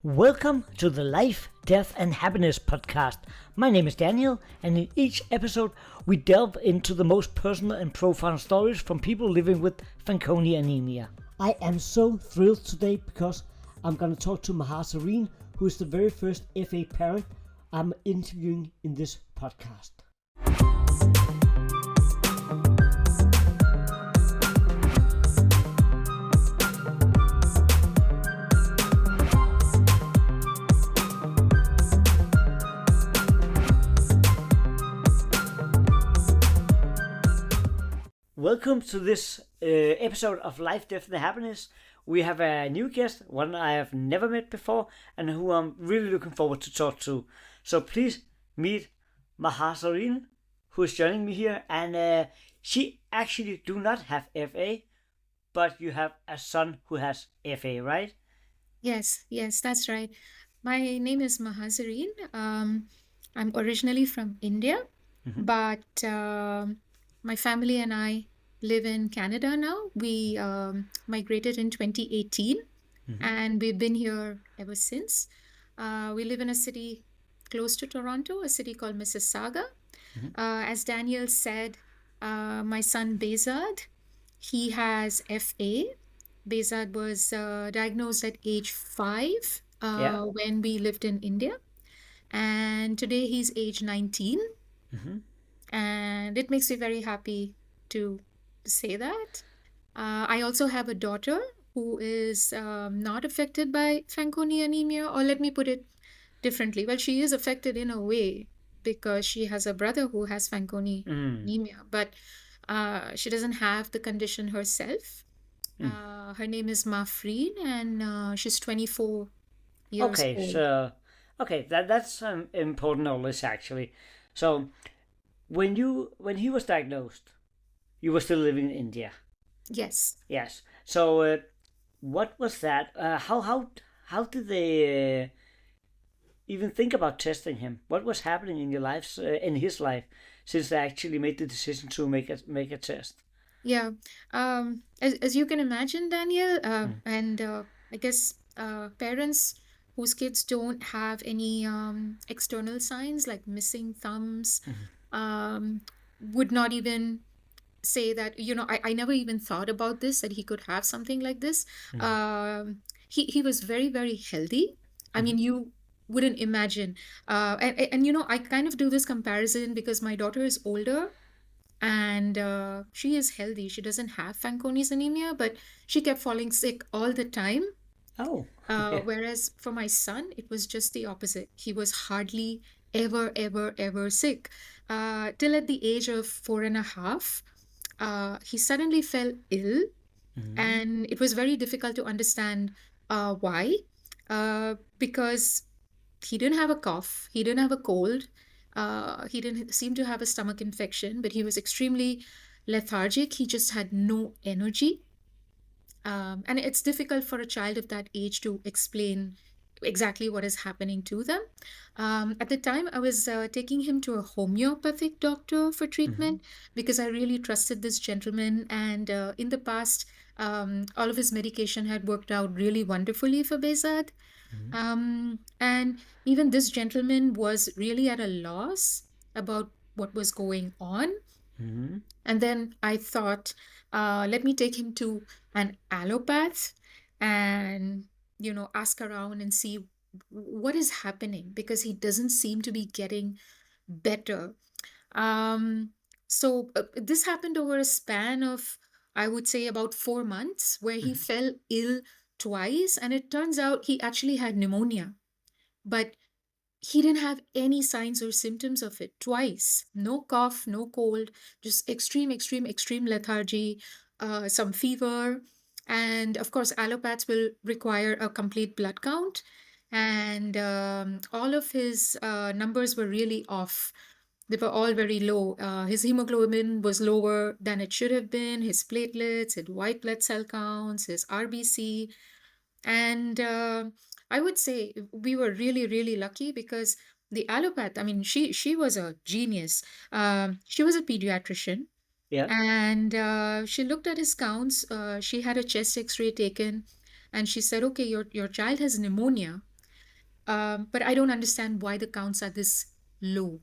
Welcome to the Life, Death and Happiness podcast. My name is Daniel, and in each episode we delve into the most personal and profound stories from people living with Fanconi Anemia. I am so thrilled today because I'm going to talk to Mahazareen, who is the very first FA parent I'm interviewing in this podcast. Welcome to this episode of Life, Death and Happiness. We have a new guest, one I have never met before and who I'm really looking forward to talk to. So please meet Mahazareen, who is joining me here. And she actually do not have FA, but you have a son who has FA, right? Yes, that's right. My name is Mahazareen. I'm originally from India, but my family and I live in Canada now. We migrated in 2018, and we've been here ever since. We live in a city close to Toronto, a city called Mississauga. As Daniel said, my son Behzad, he has FA. Behzad was diagnosed at age 5 when we lived in India. And today he's age 19. And it makes me very happy to say that. I also have a daughter who is not affected by Fanconi anemia, or let me put it differently. Well, she is affected in a way because she has a brother who has Fanconi anemia, but she doesn't have the condition herself. Her name is Mahazareen, and she's 24 years old. That's important knowledge actually. So when he was diagnosed, you were still living in India. Yes. So what was that? How did they even think about testing him? What was happening in your lives, in his life, since they actually made the decision to make a test? Yeah. As you can imagine, Daniel, and I guess parents whose kids don't have any external signs like missing thumbs would not even say that, I never even thought about this, that he could have something like this. He was very, very healthy. I mean, you wouldn't imagine. And I kind of do this comparison because my daughter is older and she is healthy. She doesn't have Fanconi's anemia, but she kept falling sick all the time. Oh. Whereas for my son, it was just the opposite. He was hardly ever sick. Till at the age of 4.5, he suddenly fell ill, and it was very difficult to understand why. Because he didn't have a cough, he didn't have a cold, he didn't seem to have a stomach infection, but he was extremely lethargic. He just had no energy. And it's difficult for a child of that age to explain exactly what is happening to them. At the time, I was taking him to a homeopathic doctor for treatment because I really trusted this gentleman. And in the past, all of his medication had worked out really wonderfully for Behzad. And even this gentleman was really at a loss about what was going on. And then I thought, let me take him to an allopath and ask around and see what is happening, because he doesn't seem to be getting better. So this happened over a span of, I would say, about 4 months, where he fell ill twice, and it turns out he actually had pneumonia, but he didn't have any signs or symptoms of it. Twice, no cough, no cold, just extreme lethargy, some fever. And of course, allopaths will require a complete blood count. And all of his numbers were really off. They were all very low. His hemoglobin was lower than it should have been, his platelets, his white blood cell counts, his RBC. And I would say we were really, really lucky because the allopath, I mean, she was a genius. She was a pediatrician. Yeah. And she looked at his counts. She had a chest X-ray taken, and she said, "Okay, your child has pneumonia, but I don't understand why the counts are this low.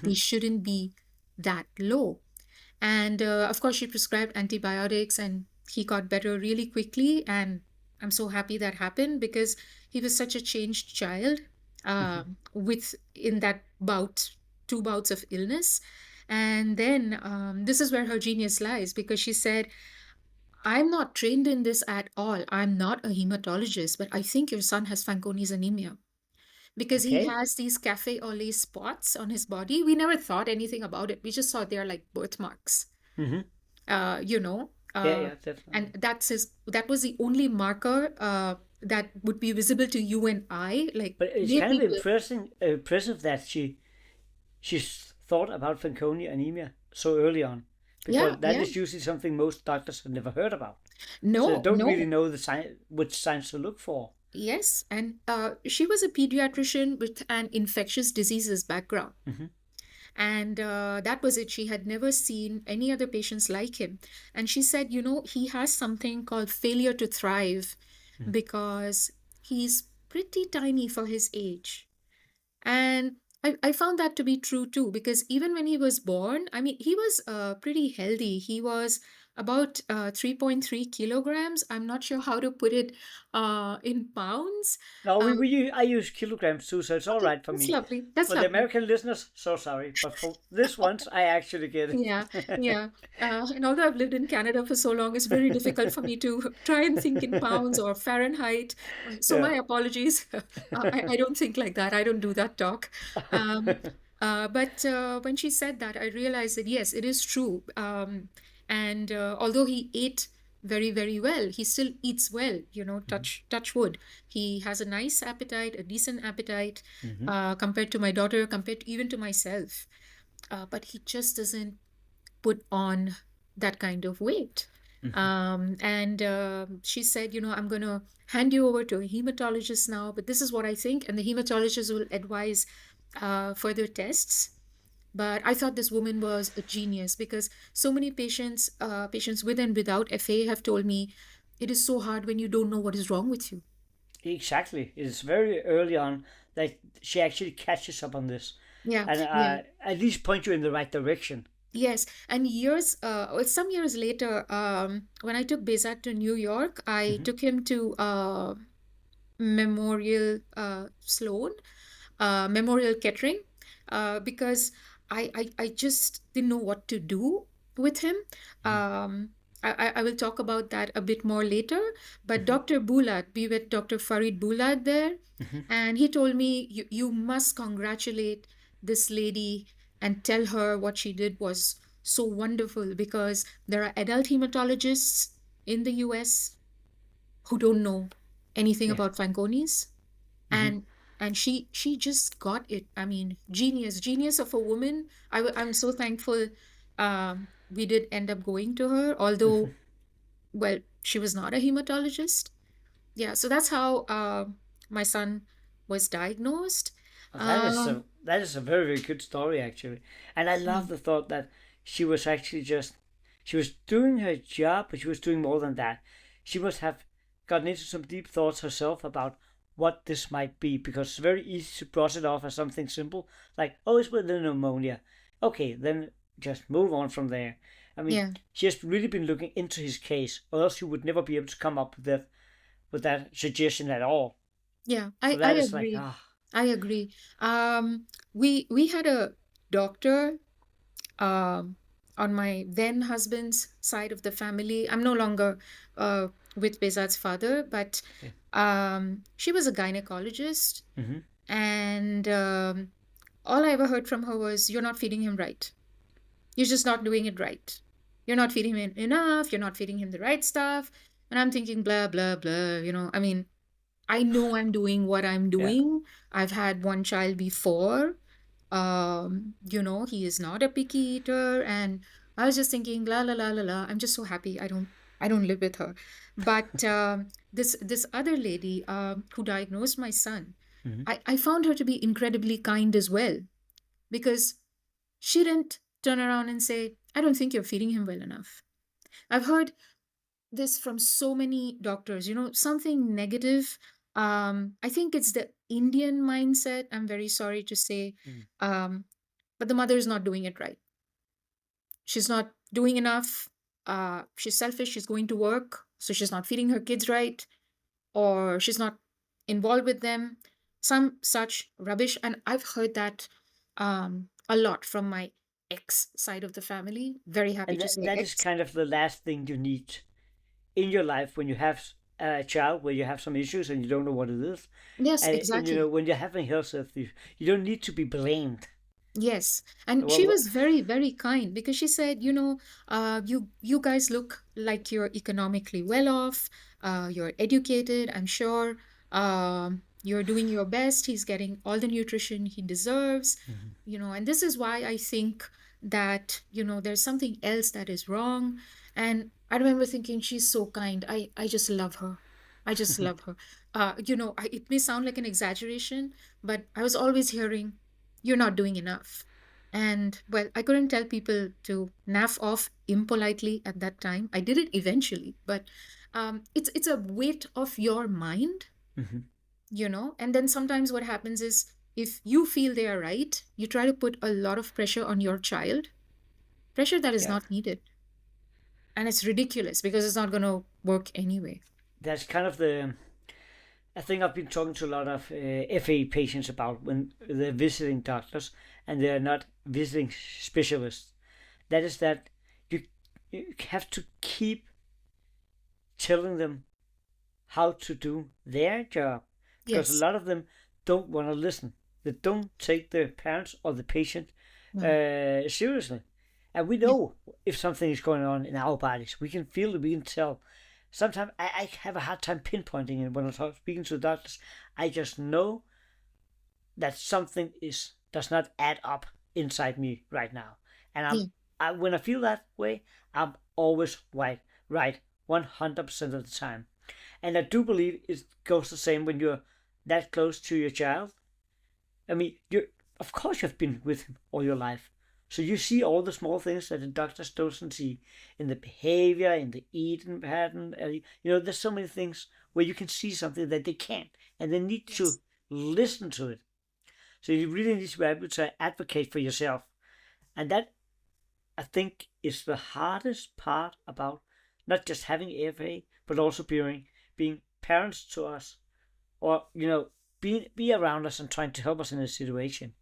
They shouldn't be that low. And of course, she prescribed antibiotics and he got better really quickly. And I'm so happy that happened because he was such a changed child with in that bout, 2 bouts of illness. And then this is where her genius lies because she said, I'm not trained in this at all. I'm not a hematologist, but I think your son has Fanconi's anemia because he Okay. has these cafe au lait spots on his body. We never thought anything about it. We just thought they're like birthmarks, Mm-hmm. you know. Yeah, yeah, definitely. And that was the only marker that would be visible to you and I. Like But it's lay kind of people. impressive that she thought about Fanconi anemia so early on, Yeah, because that yeah. is usually something most doctors have never heard about. So they No, don't really no. know which signs to look for. Yes. And she was a pediatrician with an infectious diseases background. Mm-hmm. And that was it. She had never seen any other patients like him. And she said, he has something called failure to thrive because he's pretty tiny for his age. And I found that to be true too, because even when he was born, I mean, he was pretty healthy. He was about 3.3 kilograms. I'm not sure how to put it in pounds. No, Uh, I use kilograms too, so it's all okay, right for that's me. lovely. That's For the lovely. American listeners, so sorry, but for this ones, I actually get Yeah, it. yeah. And although I've lived in Canada for so long, it's very difficult for me to try and think in pounds or Fahrenheit. So Yeah. my apologies. I don't think like that. I don't do that talk. Um, but when she said that, I realized that yes, it is true. And although he ate very, very well, he still eats well. Touch wood. He has a nice appetite, a decent appetite, Mm-hmm. compared to my daughter, compared even to myself. But he just doesn't put on that kind of weight. Mm-hmm. And she said, I'm going to hand you over to a hematologist now, but this is what I think. And the hematologist will advise further tests. But I thought this woman was a genius because so many patients with and without FA have told me it is so hard when you don't know what is wrong with you. Exactly. It's very early on that she actually catches up on this, Yeah, and yeah. at least point you in the right direction. Yes, and some years later, when I took Behzad to New York, I Mm-hmm. took him to Memorial Sloan, Memorial Kettering, because I just didn't know what to do with him. Um, I will talk about that a bit more later. But Mm-hmm. Dr. Boulad, we met Dr. Farid Boulad there, Mm-hmm. and he told me, you must congratulate this lady and tell her what she did was so wonderful because there are adult hematologists in the US who don't know anything Yeah. about Fanconi's, Mm-hmm. and she just got it. I mean, genius of a woman. I'm so thankful we did end up going to her, although, well, she was not a hematologist. Yeah, so that's how my son was diagnosed. Um, That is a very very good story actually, and I love mm, the thought that she was actually just she was doing her job, but she was doing more than that. She must have gotten into some deep thoughts herself about what this might be, because it's very easy to brush it off as something simple, like, oh, it's with the pneumonia. Okay, then just move on from there. I mean, yeah, she has really been looking into his case, or else you would never be able to come up with that suggestion at all. yeah, So I that is like, agree. ah, I agree. We had a doctor um, on my then husband's side of the family. I'm no longer with Bezat's father, but yeah. she was a gynecologist, Mm-hmm. and all I ever heard from her was, "You're not feeding him right. You're just not doing it right. You're not feeding him enough. You're not feeding him the right stuff." And I'm thinking, blah, blah, blah. I mean, I know I'm doing what I'm Yeah. doing. I've had one child before. He is not a picky eater, and I was just thinking, la la la la la. I'm just so happy I don't live with her. But this other lady who diagnosed my son, Mm-hmm. I found her to be incredibly kind as well because she didn't turn around and say, I don't think you're feeding him well enough. I've heard this from so many doctors, something negative. I think it's the Indian mindset. I'm very sorry to say, Mm. um, but the mother is not doing it right. She's not doing enough. She's selfish. She's going to work, so she's not feeding her kids right, or she's not involved with them. Some such rubbish, and I've heard that a lot from my ex side of the family. Very happy And to say that is ex. kind of the last thing you need in your life when you have a child where you have some issues and you don't know what it is. Yes, And exactly. when you're having health issues, you don't need to be blamed. Yes, and she Well, was very, very kind because she said, you guys look like you're economically well off. You're educated, I'm sure. You're doing your best. He's getting all the nutrition he deserves, mhm. and this is why I think that, there's something else that is wrong. And I remember thinking, she's so kind. I just love her. I just love her. It may sound like an exaggeration, but I was always hearing, you're not doing enough. And well, I couldn't tell people to naff off impolitely at that time. I did it eventually, but it's a weight of your mind, Mhm. and then sometimes what happens is, if you feel they are right, you try to put a lot of pressure on your child, pressure that is Yeah, not needed. And it's ridiculous because it's not going to work anyway. that's kind of the. I think I've been talking to a lot of FA patients about when they're visiting doctors and they're not visiting specialists. That is that you you have to keep telling them how to do their job because a Yes. lot of them don't want to listen. They don't take the parents or the patient No. seriously. And we Yeah. know if something is going on in our bodies. We can feel it, we can tell. Sometimes I have a hard time pinpointing it when I'm speaking to the doctors. I just know that something does not add up inside me right now. And Yeah. when I feel that way, I'm always right, 100% of the time. And I do believe it goes the same when you're that close to your child. I mean, you of course you've been with him all your life, so you see all the small things that the doctors don't see in the behavior, in the eating pattern. There's so many things where you can see something that they can't, and they need to Yes. listen to it. So you really need to be able to advocate for yourself, and that I think is the hardest part about not just having AFA, but also being parents to us, or be around us and trying to help us in a situation.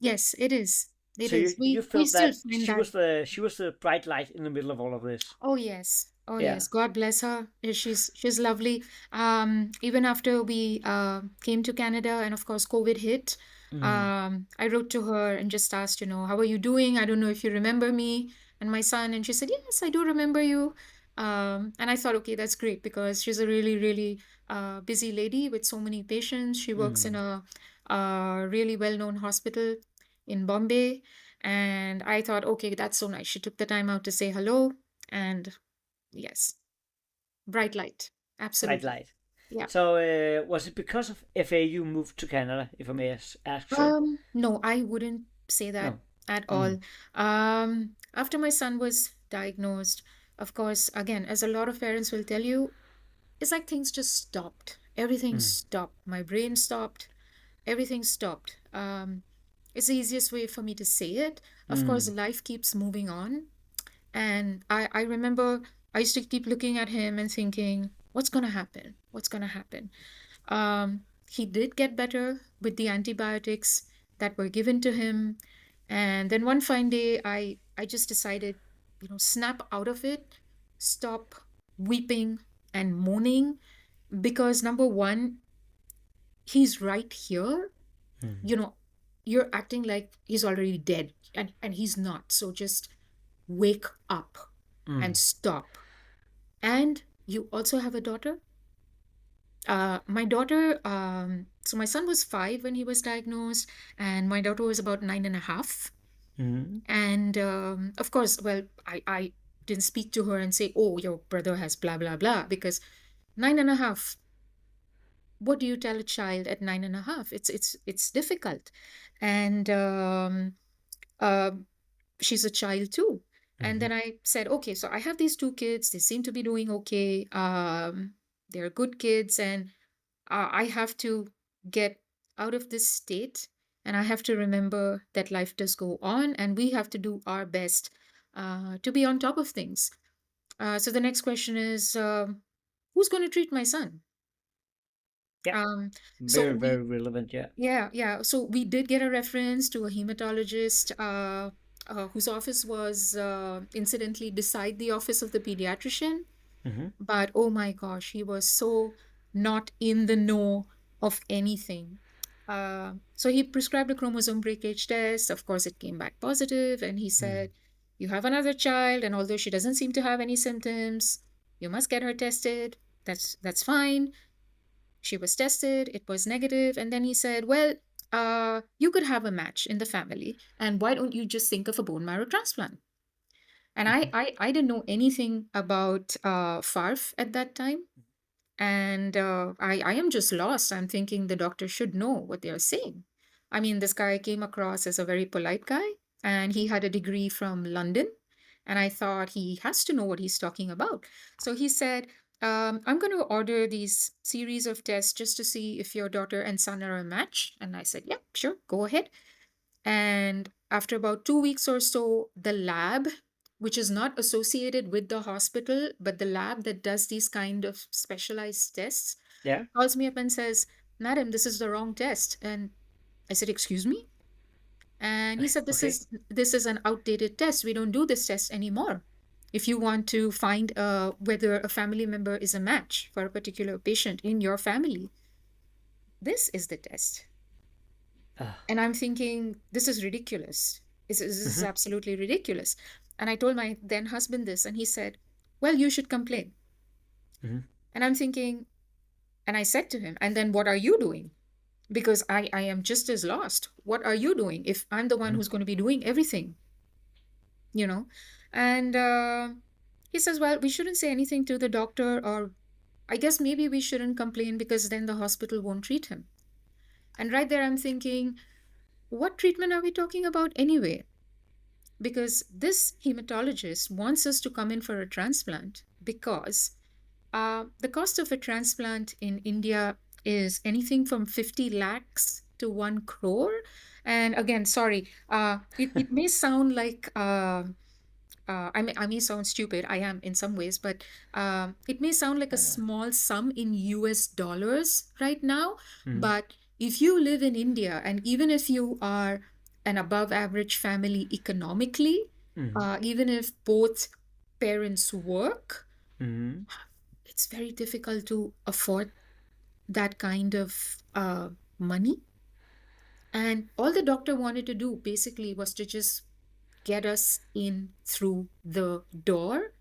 Yes, it is. It So is. you We felt still that find she that. was the bright light in the middle of all of this. Oh yes. Oh Yeah. yes. God bless her. She's lovely. Even after we came to Canada and of course COVID hit, Mm. I wrote to her and just asked, how are you doing? I don't know if you remember me and my son. And she said, yes, I do remember you. And I thought, okay, that's great because she's a really, really busy lady with so many patients. She works in Mm. a really well-known hospital in Bombay. And I thought, okay, that's so nice. She took the time out to say hello. And yes, bright light. Bright Absolutely. light. Yeah. So was it because of FA you moved to Canada, if I may ask so? No, I wouldn't say that No. at Mm. all. After my son was diagnosed, of course, again, as a lot of parents will tell you, it's like things just stopped. Everything Mm. stopped. My brain stopped. Everything stopped. It's the easiest way for me to say it. Of course, Mm. life keeps moving on. And I remember I used to keep looking at him and thinking, what's going to happen? What's going to happen? He did get better with the antibiotics that were given to him. And then one fine day, I just decided, snap out of it, stop weeping and moaning, because number one, he's right here. Mm. You know, you're acting like he's already dead, and he's not. So just wake up and Mm. stop. And you also have a daughter. My daughter, so my son was 5 when he was diagnosed, and my daughter was about 9.5. Mm. And of course, well, I didn't speak to her and say, oh, your brother has blah, blah, blah, because 9.5, what do you tell a child at 9.5? It's difficult. And uh, she's a child too. And Mm. then I said, okay, so I have these two kids. They seem to be doing okay. They're good kids. And I have to get out of this state, and I have to remember that life does go on, and we have to do our best to be on top of things. So the next question is, who's going to treat my son? Yeah. Um, so Very, we very relevant. Yeah. Yeah. So we did get a reference to a hematologist whose office was incidentally beside the office of the pediatrician. Mm-hmm. But oh my gosh, he was so not in the know of anything. So he prescribed a chromosome breakage test. Of course, it came back positive, and he said, "You have another child, and although she doesn't seem to have any symptoms, you must get her tested. That's fine." She was tested, it was negative, and then he said, "Well, you could have a match in the family, and why don't you just think of a bone marrow transplant?" And Mm-hmm. I didn't know anything about FARF at that time. And I am just lost. I'm thinking the doctor should know what they are saying. I mean, this guy came across as a very polite guy, and he had a degree from London. And I thought he has to know what he's talking about. So he said, "I'm going to order these series of tests just to see if your daughter and son are a match." And I said, "Yeah, sure, go ahead." And after about 2 weeks or so, the lab, which is not associated with the hospital, but the lab that does these kind of specialized tests, Yeah. calls me up and says, "Madam, this is the wrong test." And I said, "Excuse me?" And he said, Okay. this is an outdated test. We don't do this test anymore. If you want to find whether a family member is a match for a particular patient in your family, this is the test. And I'm thinking, this is ridiculous. This is Mm-hmm. absolutely ridiculous. And I told my then husband this, and he said, "Well, you should complain." Mm-hmm. And I'm thinking, and I said to him, "And then what are you doing?" Because I am just as lost. What are you doing if I'm the one Mm-hmm. who's going to be doing everything, you know? And he says, "Well, we shouldn't say anything to the doctor, or I guess maybe we shouldn't complain because then the hospital won't treat him." And right there, I'm thinking, what treatment are we talking about anyway? Because this hematologist wants us to come in for a transplant because the cost of a transplant in India is anything from 50 lakhs to 1 crore. And again, sorry, it may sound like I may sound stupid. I am in some ways, but it may sound like a small sum in US dollars right now. Mm-hmm. But if you live in India, and even if you are an above average family economically, Mm-hmm. even if both parents work, Mm-hmm. it's very difficult to afford that kind of money. And all the doctor wanted to do basically was to just get us in through the door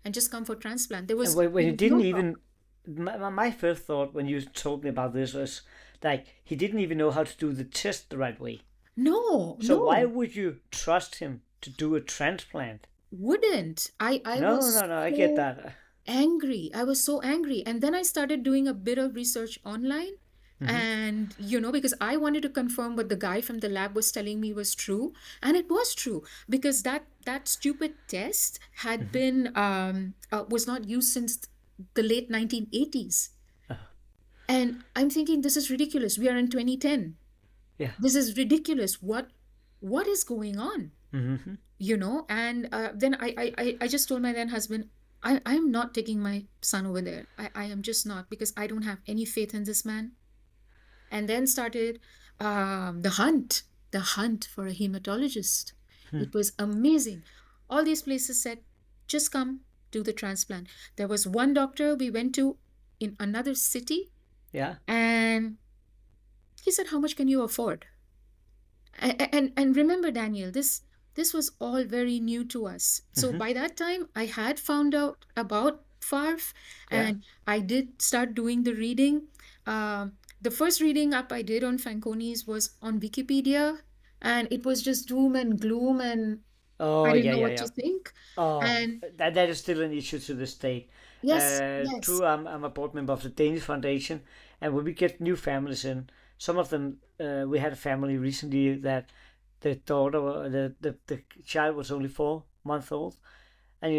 and just come for transplant. There And was when there you was didn't no even, problem. my first thought when you told me about this was like he didn't even know how to do the test the right way. No, So why no, would you trust him to do a transplant? wouldn't. I No, was no, no. I get so that. angry. I was so angry. And then I started doing a bit of research online. Mm-hmm. And, because I wanted to confirm what the guy from the lab was telling me was true. And it was true because that stupid test had Mm-hmm. been, was not used since the late 1980s. And I'm thinking, this is ridiculous. We are in 2010. Yeah. This is ridiculous. What is going on? Mm-hmm. And then I just told my then husband, I'm not taking my son over there. I am just not, because I don't have any faith in this man. And then started the hunt for a hematologist. It was amazing. All these places said, just come do the transplant. There was one doctor we went to in another city, Yeah. and he said, "How much can you afford?" And remember, Daniel, this was all very new to us. So Mm-hmm. by that time, I had found out about FARF, Yeah. and I did start doing the reading. The first reading up I did on Fanconi's was on Wikipedia, and it was just doom and gloom, and I Oh, didn't yeah, know yeah, what yeah. to think. Oh, And that is still an issue to this day. yes, yes, True, I'm a board member of the Danish Foundation, and when we get new families in, some of them, we had a family recently that the daughter, the child was only 4 months old, and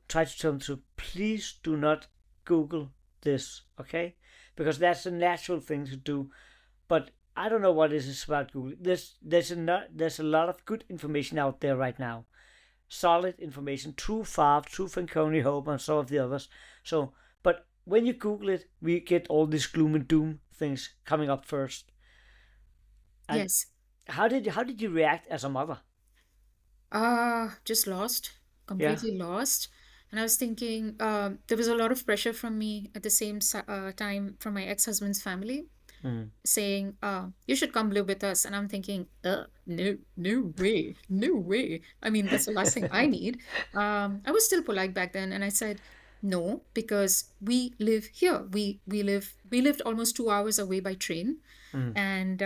try to tell them to please do not Google this, okay? because that's a natural thing to do. But I don't know what it is about Google. There's a lot of good information out there right now, solid information, through FARF, through Fanconi Hope, and some of the others. So, but when you Google it, we get all these gloom and doom things coming up first. And Yes. how did you react as a mother? Just lost, Yeah. completely lost. And I was thinking, there was a lot of pressure from me at the same time from my ex-husband's family Mm. saying, you should come live with us. And I'm thinking, no, no way, no way. I mean, that's the last thing I need. I was still polite back then, and I said, no, because we live here. We lived almost 2 hours away by train. Mm. And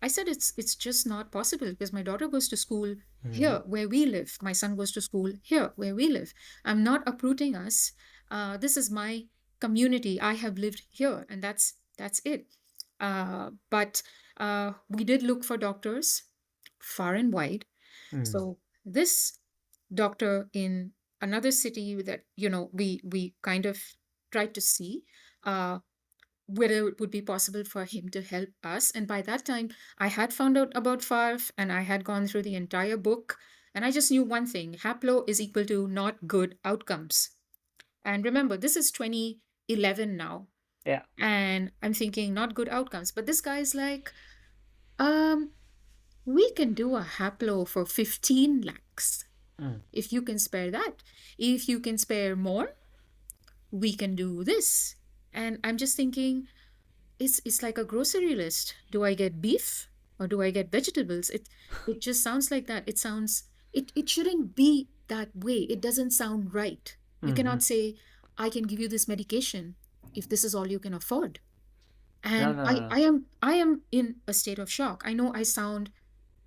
I said it's just not possible because my daughter goes to school Mm. here where we live. My son goes to school here where we live. I'm not uprooting us. This is my community. I have lived here, and that's it. But we did look for doctors far and wide. Mm. So this doctor in another city that we kind of tried to see whether it would be possible for him to help us. And by that time, I had found out about FARF and I had gone through the entire book. And I just knew one thing: haplo is equal to not good outcomes. And remember, this is 2011 now. Yeah. And I'm thinking not good outcomes. But this guy's like, we can do a haplo for 15 lakhs. Mm. If you can spare that. If you can spare more, we can do this. And I'm just thinking, it's like a grocery list. Do I get beef or do I get vegetables? It just sounds like that. It shouldn't be that way. It doesn't sound right. You Mm-hmm. cannot say, I can give you this medication if this is all you can afford. No, And no, I, no. I am I am in a state of shock. I know I sound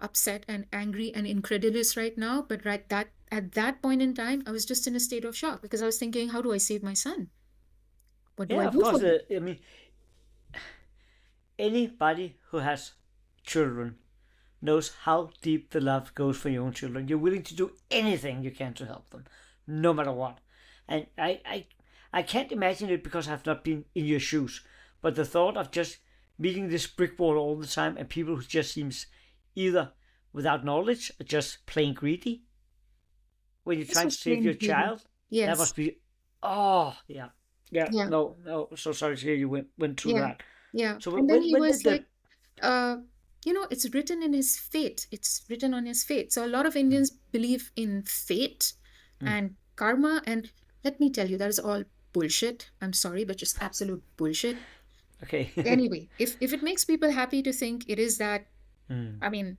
upset and angry and incredulous right now, but at that point in time, I was just in a state of shock because I was thinking, how do I save my son? What do I Yeah, of do for course. him? I mean, anybody who has children knows how deep the love goes for your own children. You're willing to do anything you can to help them, no matter what. And I can't imagine it because I've not been in your shoes. But the thought of just meeting this brick wall all the time and people who just seems either without knowledge or just plain greedy when you're This trying to was save your plain greedy. child, that Yes. must be. Oh, yeah. Yeah, Yeah. no. So sorry to hear you went through Yeah. that. Yeah. So And then he when did was the. like, it's written in his fate. It's written on his fate. So a lot of Indians believe in fate and karma. And let me tell you, that is all bullshit. I'm sorry, but just absolute bullshit. Okay. Anyway, if it makes people happy to think it is that, Mm. I mean,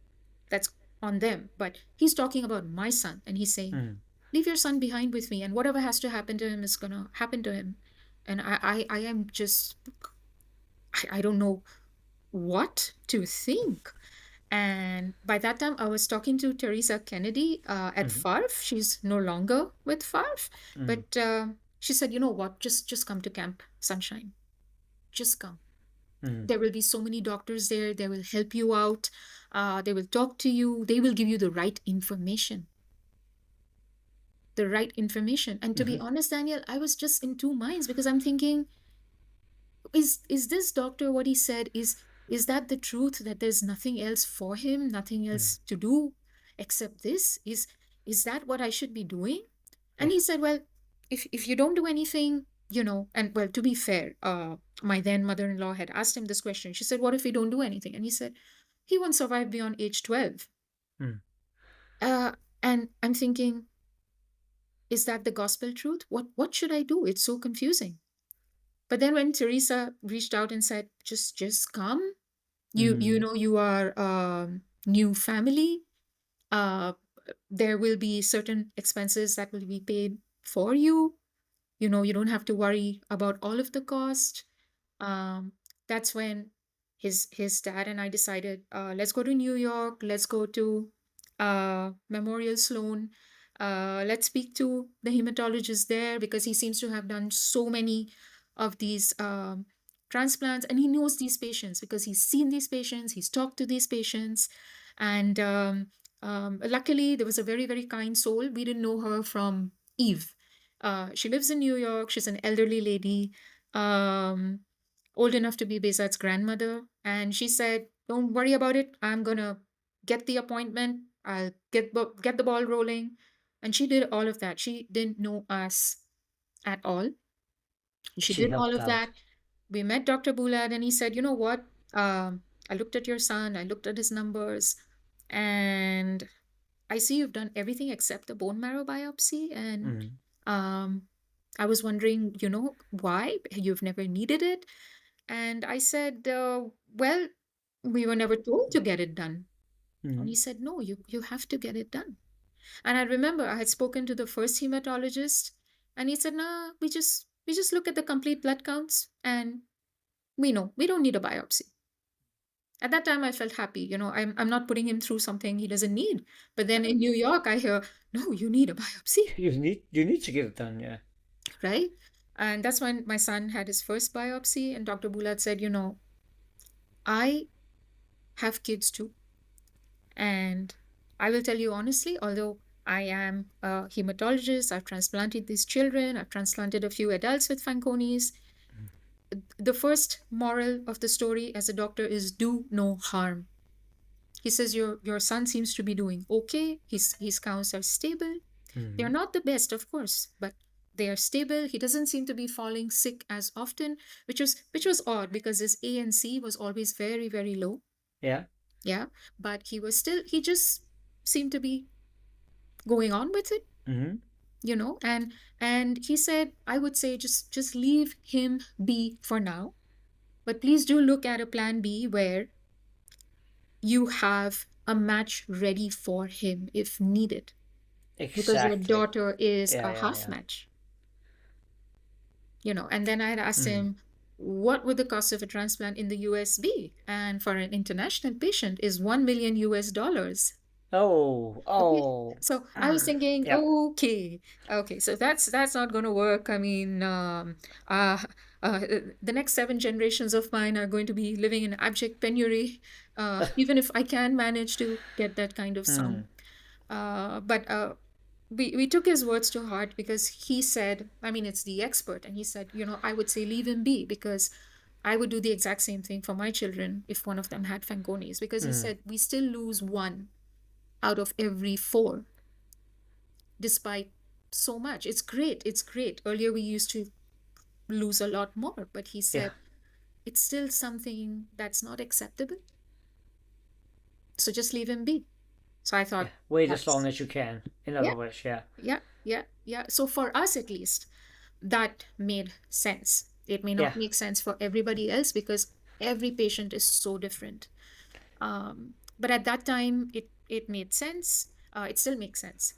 that's on them. But he's talking about my son and he's saying, Mm. leave your son behind with me, and whatever has to happen to him is gonna happen to him. And I am just, I don't know what to think. And by that time, I was talking to Teresa Kennedy at Mhm. FARF. She's no longer with FARF, Mm. but she said, you know what, just come to Camp Sunshine. Just come. Mm. There will be so many doctors there. They will help you out. They will talk to you. They will give you the right information. The right information. And to be honest, Daniel, I was just in two minds because I'm thinking, is this doctor what he said? Is that the truth, that there's nothing else for him, nothing else to do except this? Is that what I should be doing? And Yeah. he said, well, if you don't do anything, and well, to be fair, my then mother-in-law had asked him this question. She said, what if we don't do anything? And he said, he won't survive beyond age 12. Mm. And I'm thinking, is that the gospel truth? What should I do? It's so confusing. But then when Teresa reached out and said, just come, you are new family. There will be certain expenses that will be paid for you. You don't have to worry about all of the cost. That's when his dad and I decided, let's go to New York. Let's go to Memorial Sloan. Let's speak to the hematologist there because he seems to have done so many of these transplants, and he knows these patients because he's seen these patients, he's talked to these patients. And luckily, there was a very, very kind soul. We didn't know her from Eve. She lives in New York. She's an elderly lady. old enough to be Behzad's grandmother. And she said, "Don't worry about it. I'm going to get the appointment. I'll get the ball rolling." And she did all of that. She didn't know us at all. She She did all helped of out. that. We met Dr. Bulad, and he said, "You know what? I looked at your son, I looked at his numbers, and I see you've done everything except the bone marrow biopsy. And Mm. um, I was wondering, why you've never needed it." And I said, "Well, we were never told to get it done." And Mm. he said, "No, you have to get it done." And I remember I had spoken to the first hematologist, and he said, "Nah, we just look at the complete blood counts, and we know we don't need a biopsy." At that time, I felt happy. I'm not putting him through something he doesn't need. But then in New York, I hear, "No, you need a biopsy," You need to get it done. Yeah. right? And that's when my son had his first biopsy, and Dr. Bulat said, "I have kids too. And I will tell you honestly, although I am a hematologist, I've transplanted these children, I've transplanted a few adults with Fanconi's. The first moral of the story as a doctor is do no harm." He says, Your son seems to be doing okay. His counts are stable. They're Mm. not the best, of course, but they are stable. He doesn't seem to be falling sick as often, which was odd because his ANC was always very, very low. Yeah. Yeah. But he just seemed to be going on with it, Mm-hmm. and he said, "I would say just leave him be for now. But please do look at a plan B where you have a match ready for him if needed, because your Exactly. daughter is Yeah. a Yeah. half Yeah. match." And then I had asked Mm. him, what would the cost of a transplant in the US be? And for an international patient is 1 million US dollars. Oh. Okay. Oh. So I was thinking, Yep. okay, so that's not going to work. I mean, uh, uh, the next 7 generations of mine are going to be living in abject penury, even if I can manage to get that kind of Mm. sum. But we took his words to heart, because he said, I mean, it's the expert, and he said, "I would say leave him be, because I would do the exact same thing for my children if one of them had Fanconi's," because he Mm. said we still lose one out of every four, despite so much. It's great. It's great. Earlier, we used to lose a lot more, but he Yeah. said it's still something that's not acceptable. So just leave him be. So I Yeah. thought, Wait as long that's, as you can. In other yeah, words, yeah. yeah, yeah, yeah. So for us, at least, that made sense. It may Yeah. not make sense for everybody else because every patient is so different. But at that time, it made sense. It still makes sense.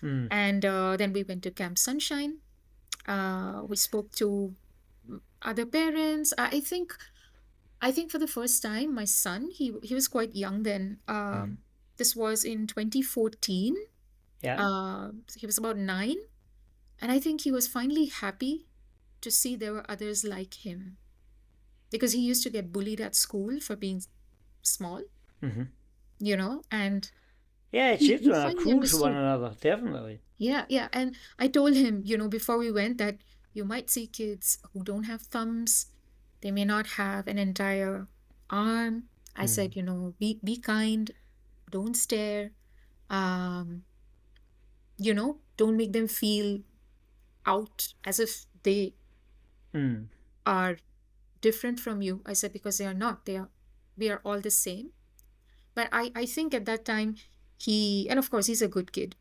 Mm. And then we went to Camp Sunshine. We spoke to other parents. I think for the first time, my son, he was quite young then. Mm. This was in 2014. Yeah. He was about 9, and I think he was finally happy to see there were others like him, because he used to get bullied at school for being small, Mm-hmm. and Yeah. he Children are finally cruel to one understood. another. Definitely. Yeah, yeah. And I told him, before we went, that you might see kids who don't have thumbs. They may not have an entire arm. I Mm. said, be kind, don't stare. Um, don't make them feel out as if they Mm. are different from you. I said, because they are not. We are all the same. But I think at that time, and of course he's a good kid.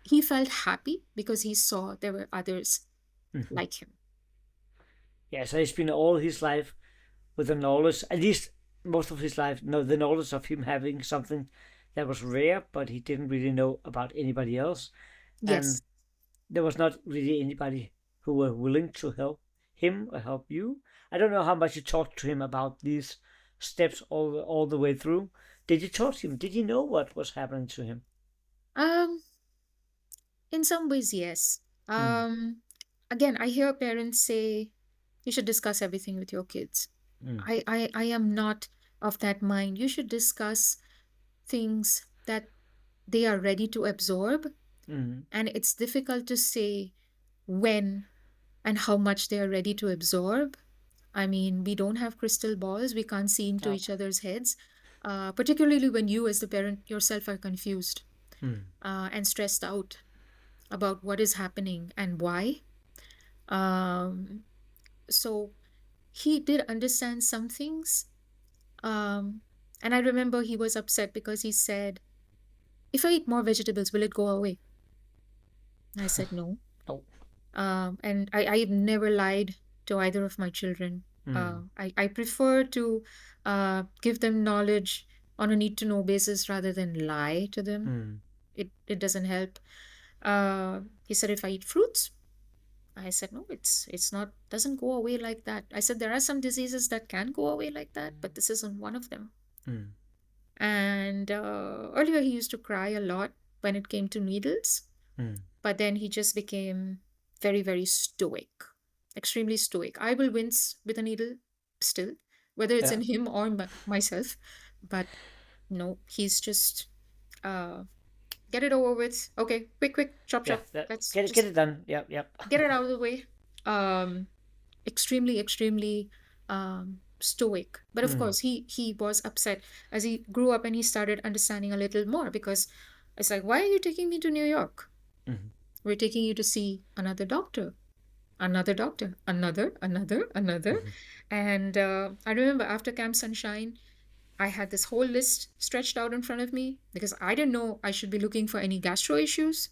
He felt happy because he saw there were others Mm-hmm. like him. Yeah. So he's been all his life with the knowledge, at least most of his life, no, the knowledge of him having something that was rare, but he didn't really know about anybody else, and Yes. there was not really anybody who were willing to help him or help you. I don't know how much you talked to him about these steps all the way through. Did you talk to him? Did he know what was happening to him? Um, in some ways, yes. Mm. Again, I hear parents say you should discuss everything with your kids. Mm. I am not of that mind. You should discuss things that they are ready to absorb, Mm. and it's difficult to say when and how much they are ready to absorb. I mean, we don't have crystal balls. We can't see into No. each other's heads, particularly when you, as the parent yourself, are confused and stressed out about what is happening and why. Um, so he did understand some things. And I remember he was upset because he said, if I eat more vegetables, will it go away? I said, no. No. And I've never lied to either of my children. I prefer to give them knowledge on a need to know basis rather than lie to them. It doesn't help. He said, if I eat fruits, I said, no, it's not, doesn't go away like that. I said, there are some diseases that can go away like that, but this isn't one of them. And earlier he used to cry a lot when it came to needles, but then he just became very, very stoic, extremely stoic. I will wince with a needle still, whether it's in him or myself, but no, he's just get it over with. Okay, quick, chop. Let's get it done. Yep. Get it out of the way. Extremely stoic. But of course, he was upset as he grew up and he started understanding a little more, because it's like, why are you taking me to New York? We're taking you to see another doctor. Another. And I remember after Camp Sunshine, I had this whole list stretched out in front of me because I didn't know I should be looking for any gastro issues.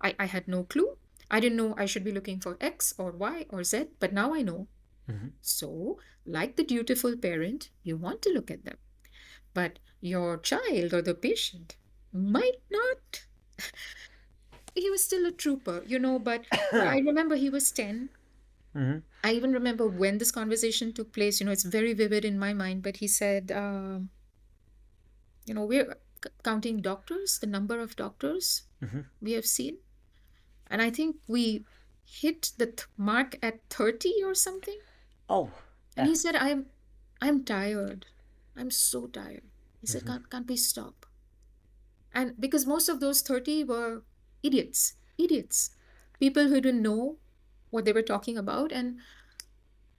I had no clue. I didn't know I should be looking for X or Y or Z, but now I know. So, like the dutiful parent, you want to look at them. But your child or the patient might not. He was still a trooper, but I remember he was 10. I even remember when this conversation took place, it's very vivid in my mind, but he said, we're counting doctors, the number of doctors we have seen. And I think we hit the mark at 30 or something. Oh. And he said, I'm tired. I'm so tired. He said, can't we stop? And because most of those 30 were idiots, people who didn't know what they were talking about. And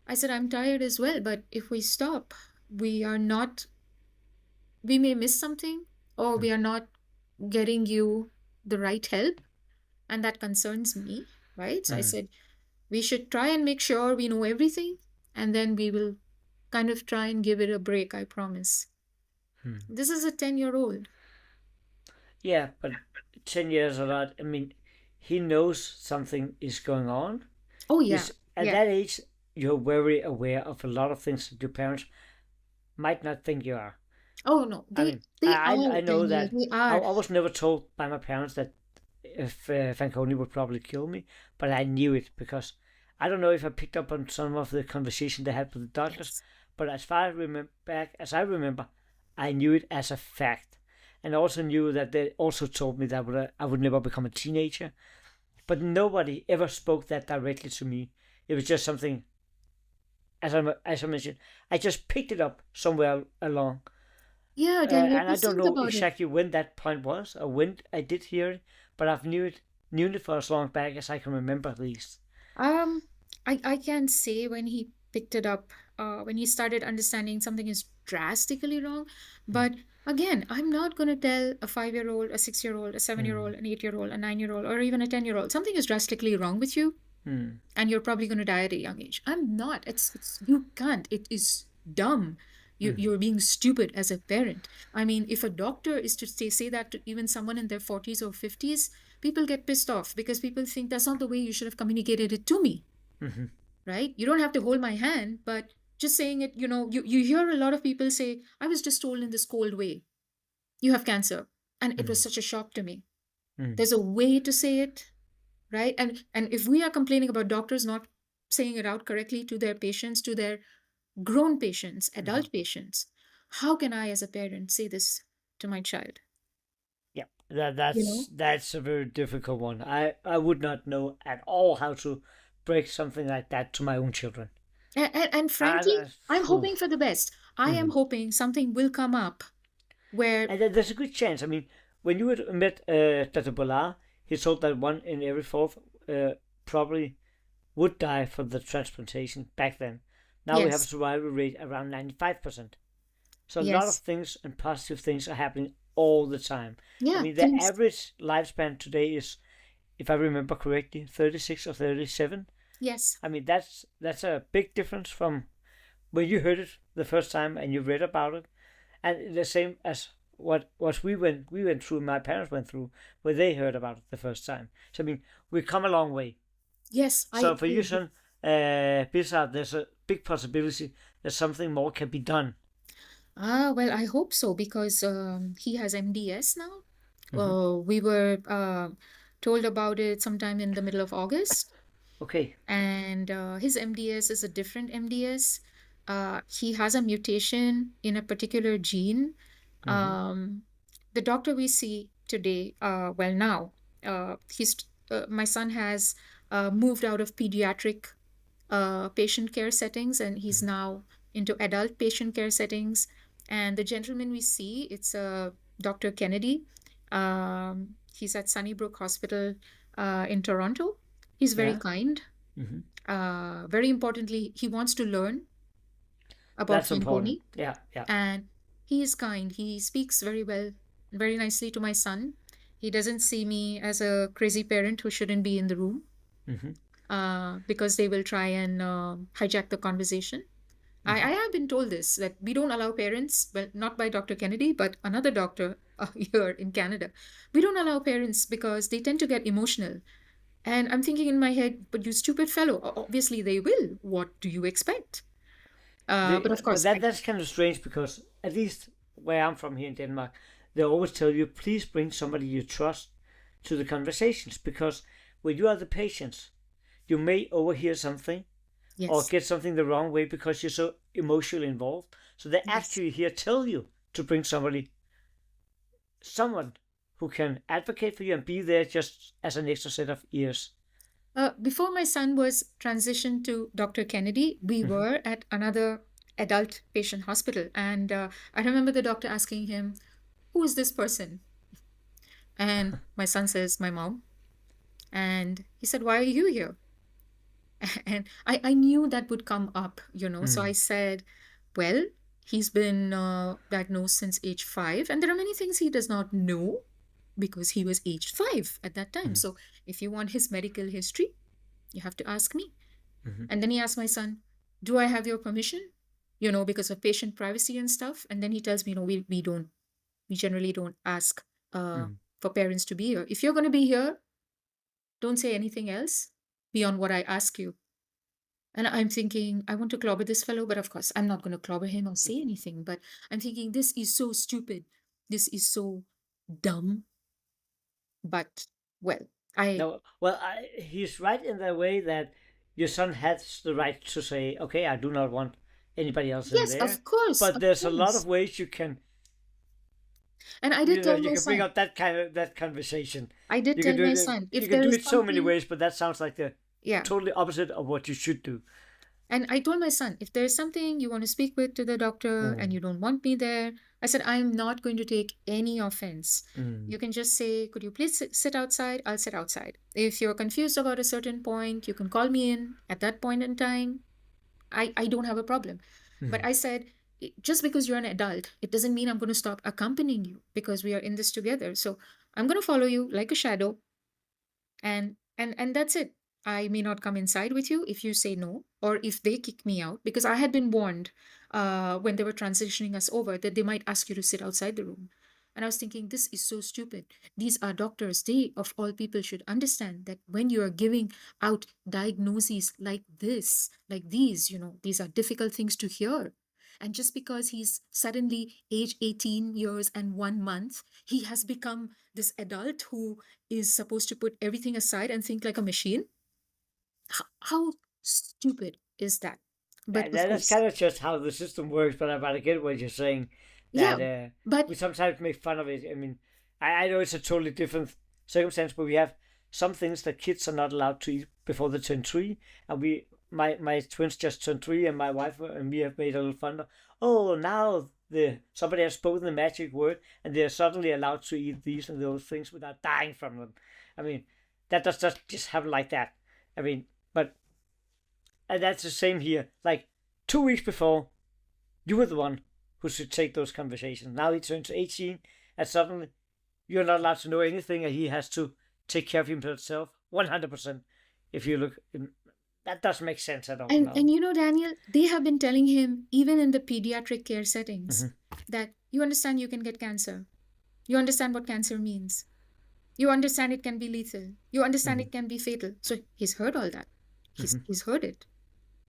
I said, I'm tired as well, but if we stop, we may miss something, or we are not getting you the right help. And that concerns me, right? So I said, we should try and make sure we know everything, and then we will kind of try and give it a break, I promise. This is a 10-year-old. Yeah, but 10 years or not, I mean, he knows something is going on. Oh, yeah. At that age, you're very aware of a lot of things that your parents might not think you are. Oh, no. I know that. They are. I was never told by my parents that if Fanconi would probably kill me, but I knew it because I don't know if I picked up on some of the conversation they had with the doctors, but as far as I remember, I knew it as a fact. And I also knew that they also told me that I would never become a teenager. But nobody ever spoke that directly to me. It was just something, as I mentioned, I just picked it up somewhere along. Yeah, Daniel, and I don't know exactly when that point was or when I did hear it, but I've knew it for as long back as I can remember at least. I can't say when he picked it up, when he started understanding something is drastically wrong. But again, I'm not going to tell a 5-year-old, a 6-year-old, a 7-year-old, an 8-year-old, a 9-year-old, or even a 10-year-old. Something is drastically wrong with you, and you're probably going to die at a young age. I'm not. It's you can't. It is dumb. You're being stupid as a parent. I mean, if a doctor is to say that to even someone in their 40s or 50s, people get pissed off because people think that's not the way you should have communicated it to me. Right? You don't have to hold my hand, but just saying it, you hear a lot of people say, I was just told in this cold way, you have cancer. And it was such a shock to me. There's a way to say it, right? And if we are complaining about doctors not saying it out correctly to their patients, to their grown patients, adult patients, how can I as a parent say this to my child? Yeah, that's a very difficult one. I would not know at all how to break something like that to my own children. And frankly, I'm hoping for the best. I am hoping something will come up where... And there's a good chance. I mean, when you had met Dr. Bollard, he told that 1 in every 4 probably would die from the transplantation back then. Now we have a Yes. survival rate around 95%. So a lot of Yes. things and positive things are happening all the time. I Yeah. mean, the Things. average lifespan today is, if I remember correctly, 36 or 37. Yes. I mean, that's a big difference from when you heard it the first time and you read about it, and the same as what we went through, my parents went through when they heard about it the first time. So I mean, we've come a long way. Yes. So for I you, agree. son, Behzad, there's a big possibility that something more can be done. Well, I hope so because he has MDS now. Mm-hmm. We were told about it sometime in the middle of August, Okay. and his MDS is a different MDS. He has a mutation in a particular gene. Mm-hmm. Um, the doctor we see today, well, now, he's my son has moved out of pediatric patient care settings, and he's Mm-hmm. now into adult patient care settings. And the gentleman we see, it's Dr. Kennedy. He's at Sunnybrook Hospital in Toronto. He's very Yeah. kind. Mm-hmm. Very importantly, he wants to learn about That's important. Fanconi, Yeah. Yeah. and he is kind. He speaks very well, very nicely to my son. He doesn't see me as a crazy parent who shouldn't be in the room Mm-hmm. because they will try and hijack the conversation. I Mm-hmm. have been told this that we don't allow parents, well, not by Dr. Kennedy, but another doctor here in Canada. We don't allow parents because they tend to get emotional. And I'm thinking in my head, but you stupid fellow, obviously they will. What do you expect? But of But course, that's kind of strange because at least where I'm from here in Denmark, they always tell you, please bring somebody you trust to the conversations, because when you are the patient, you may overhear something or yes, get something the wrong way because you're so emotionally involved. So they yes. actually here tell you to bring someone who can advocate for you and be there just as an extra set of ears. Before my son was transitioned to Dr. Kennedy, we Mm-hmm. were at another adult patient hospital. And I remember the doctor asking him, who is this person? And my son says, my mom. And he said, why are you here? And I knew that would come up, you know. So I said, well, he's been diagnosed since age 5. And there are many things he does not know because he was aged 5 at that time. Mm-hmm. So if you want his medical history, you have to ask me. Mm-hmm. And then he asked my son, do I have your permission? You know, because of patient privacy and stuff. And then he tells me, no, we generally don't ask Mm-hmm. for parents to be here. If you're going to be here, don't say anything else beyond what I ask you. And I'm thinking, I want to clobber this fellow, but of course, I'm not going to clobber him or say anything. But I'm thinking, this is so stupid. This is so dumb. But, well, I, No, well, he's right in the way that your son has the right to say, okay, I do not want anybody else in yes, there. of course, But of there's a lot of course. ways you can, And I did tell you my can bring son, up that conversation. I did You can tell do my it. son, You if can there do is it so many something, ways, but that sounds like the yeah. totally opposite of what you should do. And I told my son, if there's something you want to speak with to the doctor and Mm, you don't want me there, I said, I'm not going to take any offense. mm, You can just say, could you please sit outside? I'll sit outside. If you're confused about a certain point, you can call me in at that point in time. I don't have a problem. But mm. I said, just because you're an adult, it doesn't mean I'm going to stop accompanying you because we are in this together. So I'm going to follow you like a shadow, and that's it. I may not come inside with you if you say no, or if they kick me out, because I had been warned when they were transitioning us over that they might ask you to sit outside the room. And I was thinking, this is so stupid. These are doctors. They, of all people, should understand that when you are giving out diagnoses like this, like these, you know, these are difficult things to hear. And just because he's suddenly age 18 years and 1 month, he has become this adult who is supposed to put everything aside and think like a machine. How stupid is that? But of That's course, kind of just how the system works. But I get what you're saying. yeah, That but we sometimes make fun of it. I mean, I know it's a totally different circumstance, but we have some things that kids are not allowed to eat before they turn 3, and my twins just turned 3, and my wife and me have made a little fun. Oh, now somebody has spoken the magic word, and they're suddenly allowed to eat these and those things without dying from them. I mean, that does not just happen like that. I mean, but and that's the same here. Like, 2 weeks before, you were the one who should take those conversations. Now he turns 18, and suddenly you're not allowed to know anything, and he has to take care of himself 100%. If you look, that doesn't make sense at all. And you know, Daniel, they have been telling him, even in the pediatric care settings, that you understand you can get cancer. You understand what cancer means. You understand it can be lethal. You understand it can be fatal. So he's heard all that. He's heard it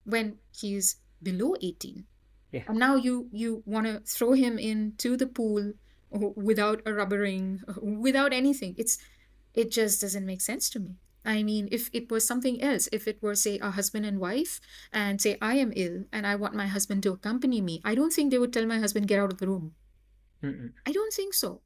when he's below 18. Yeah. And now you want to throw him into the pool without a rubber ring, without anything. It just doesn't make sense to me. I mean, if it was something else, if it were, say, a husband and wife, and say, I am ill and I want my husband to accompany me, I don't think they would tell my husband, get out of the room. I don't think so.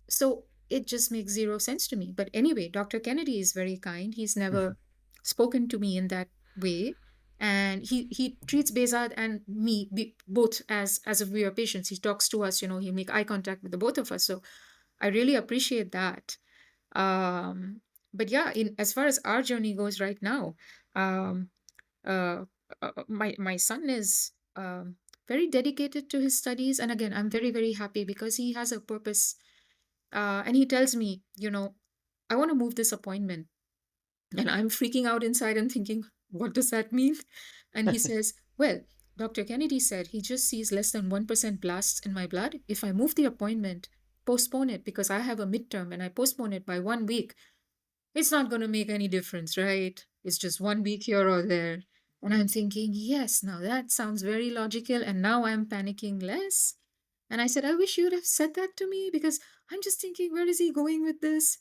So it just makes zero sense to me. But anyway, Dr. Kennedy is very kind. He's never spoken to me in that way. And he treats Behzad and me both as if we are patients. He talks to us, he make eye contact with the both of us. So I really appreciate that. But yeah, as far as our journey goes right now, my son is very dedicated to his studies. And again, I'm very, very happy because he has a purpose. And he tells me, I want to move this appointment. And I'm freaking out inside and thinking, what does that mean? And he says, well, Dr. Kennedy said he just sees less than 1% blasts in my blood. If I move the appointment, postpone it because I have a midterm and I postpone it by 1 week, it's not going to make any difference, right? It's just 1 week here or there. And I'm thinking, yes, now that sounds very logical. And now I'm panicking less. And I said, I wish you would have said that to me because I'm just thinking, where is he going with this?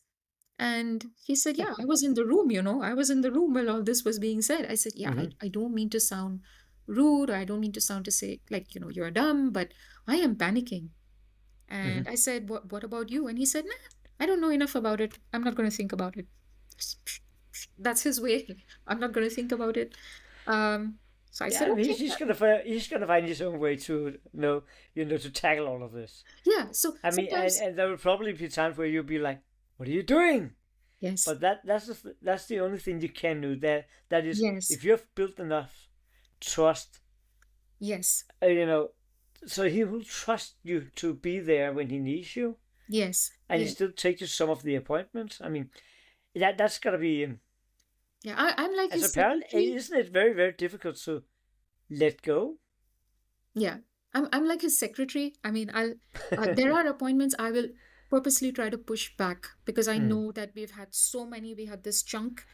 And he said, yeah, I was in the room, I was in the room while all this was being said. I said, yeah, I don't mean to sound rude. I don't mean to sound to say like, you're dumb, but I am panicking. And I said, what about you? And he said, nah, I don't know enough about it. I'm not going to think about it. That's his way. I'm not going to think about it. So I said, okay. He's gonna find his own way to to tackle all of this. Yeah. So I mean, and there will probably be times where you'll be like, "What are you doing?" Yes. But that's the only thing you can do. That is, yes. If you have built enough trust. Yes. So he will trust you to be there when he needs you. Yes. And he still takes you some of the appointments. I mean, that's gotta be. Yeah, I'm like as a parent, isn't it very, very difficult to let go? Yeah, I'm like his secretary. I mean, there are appointments I will purposely try to push back because I know that we had this chunk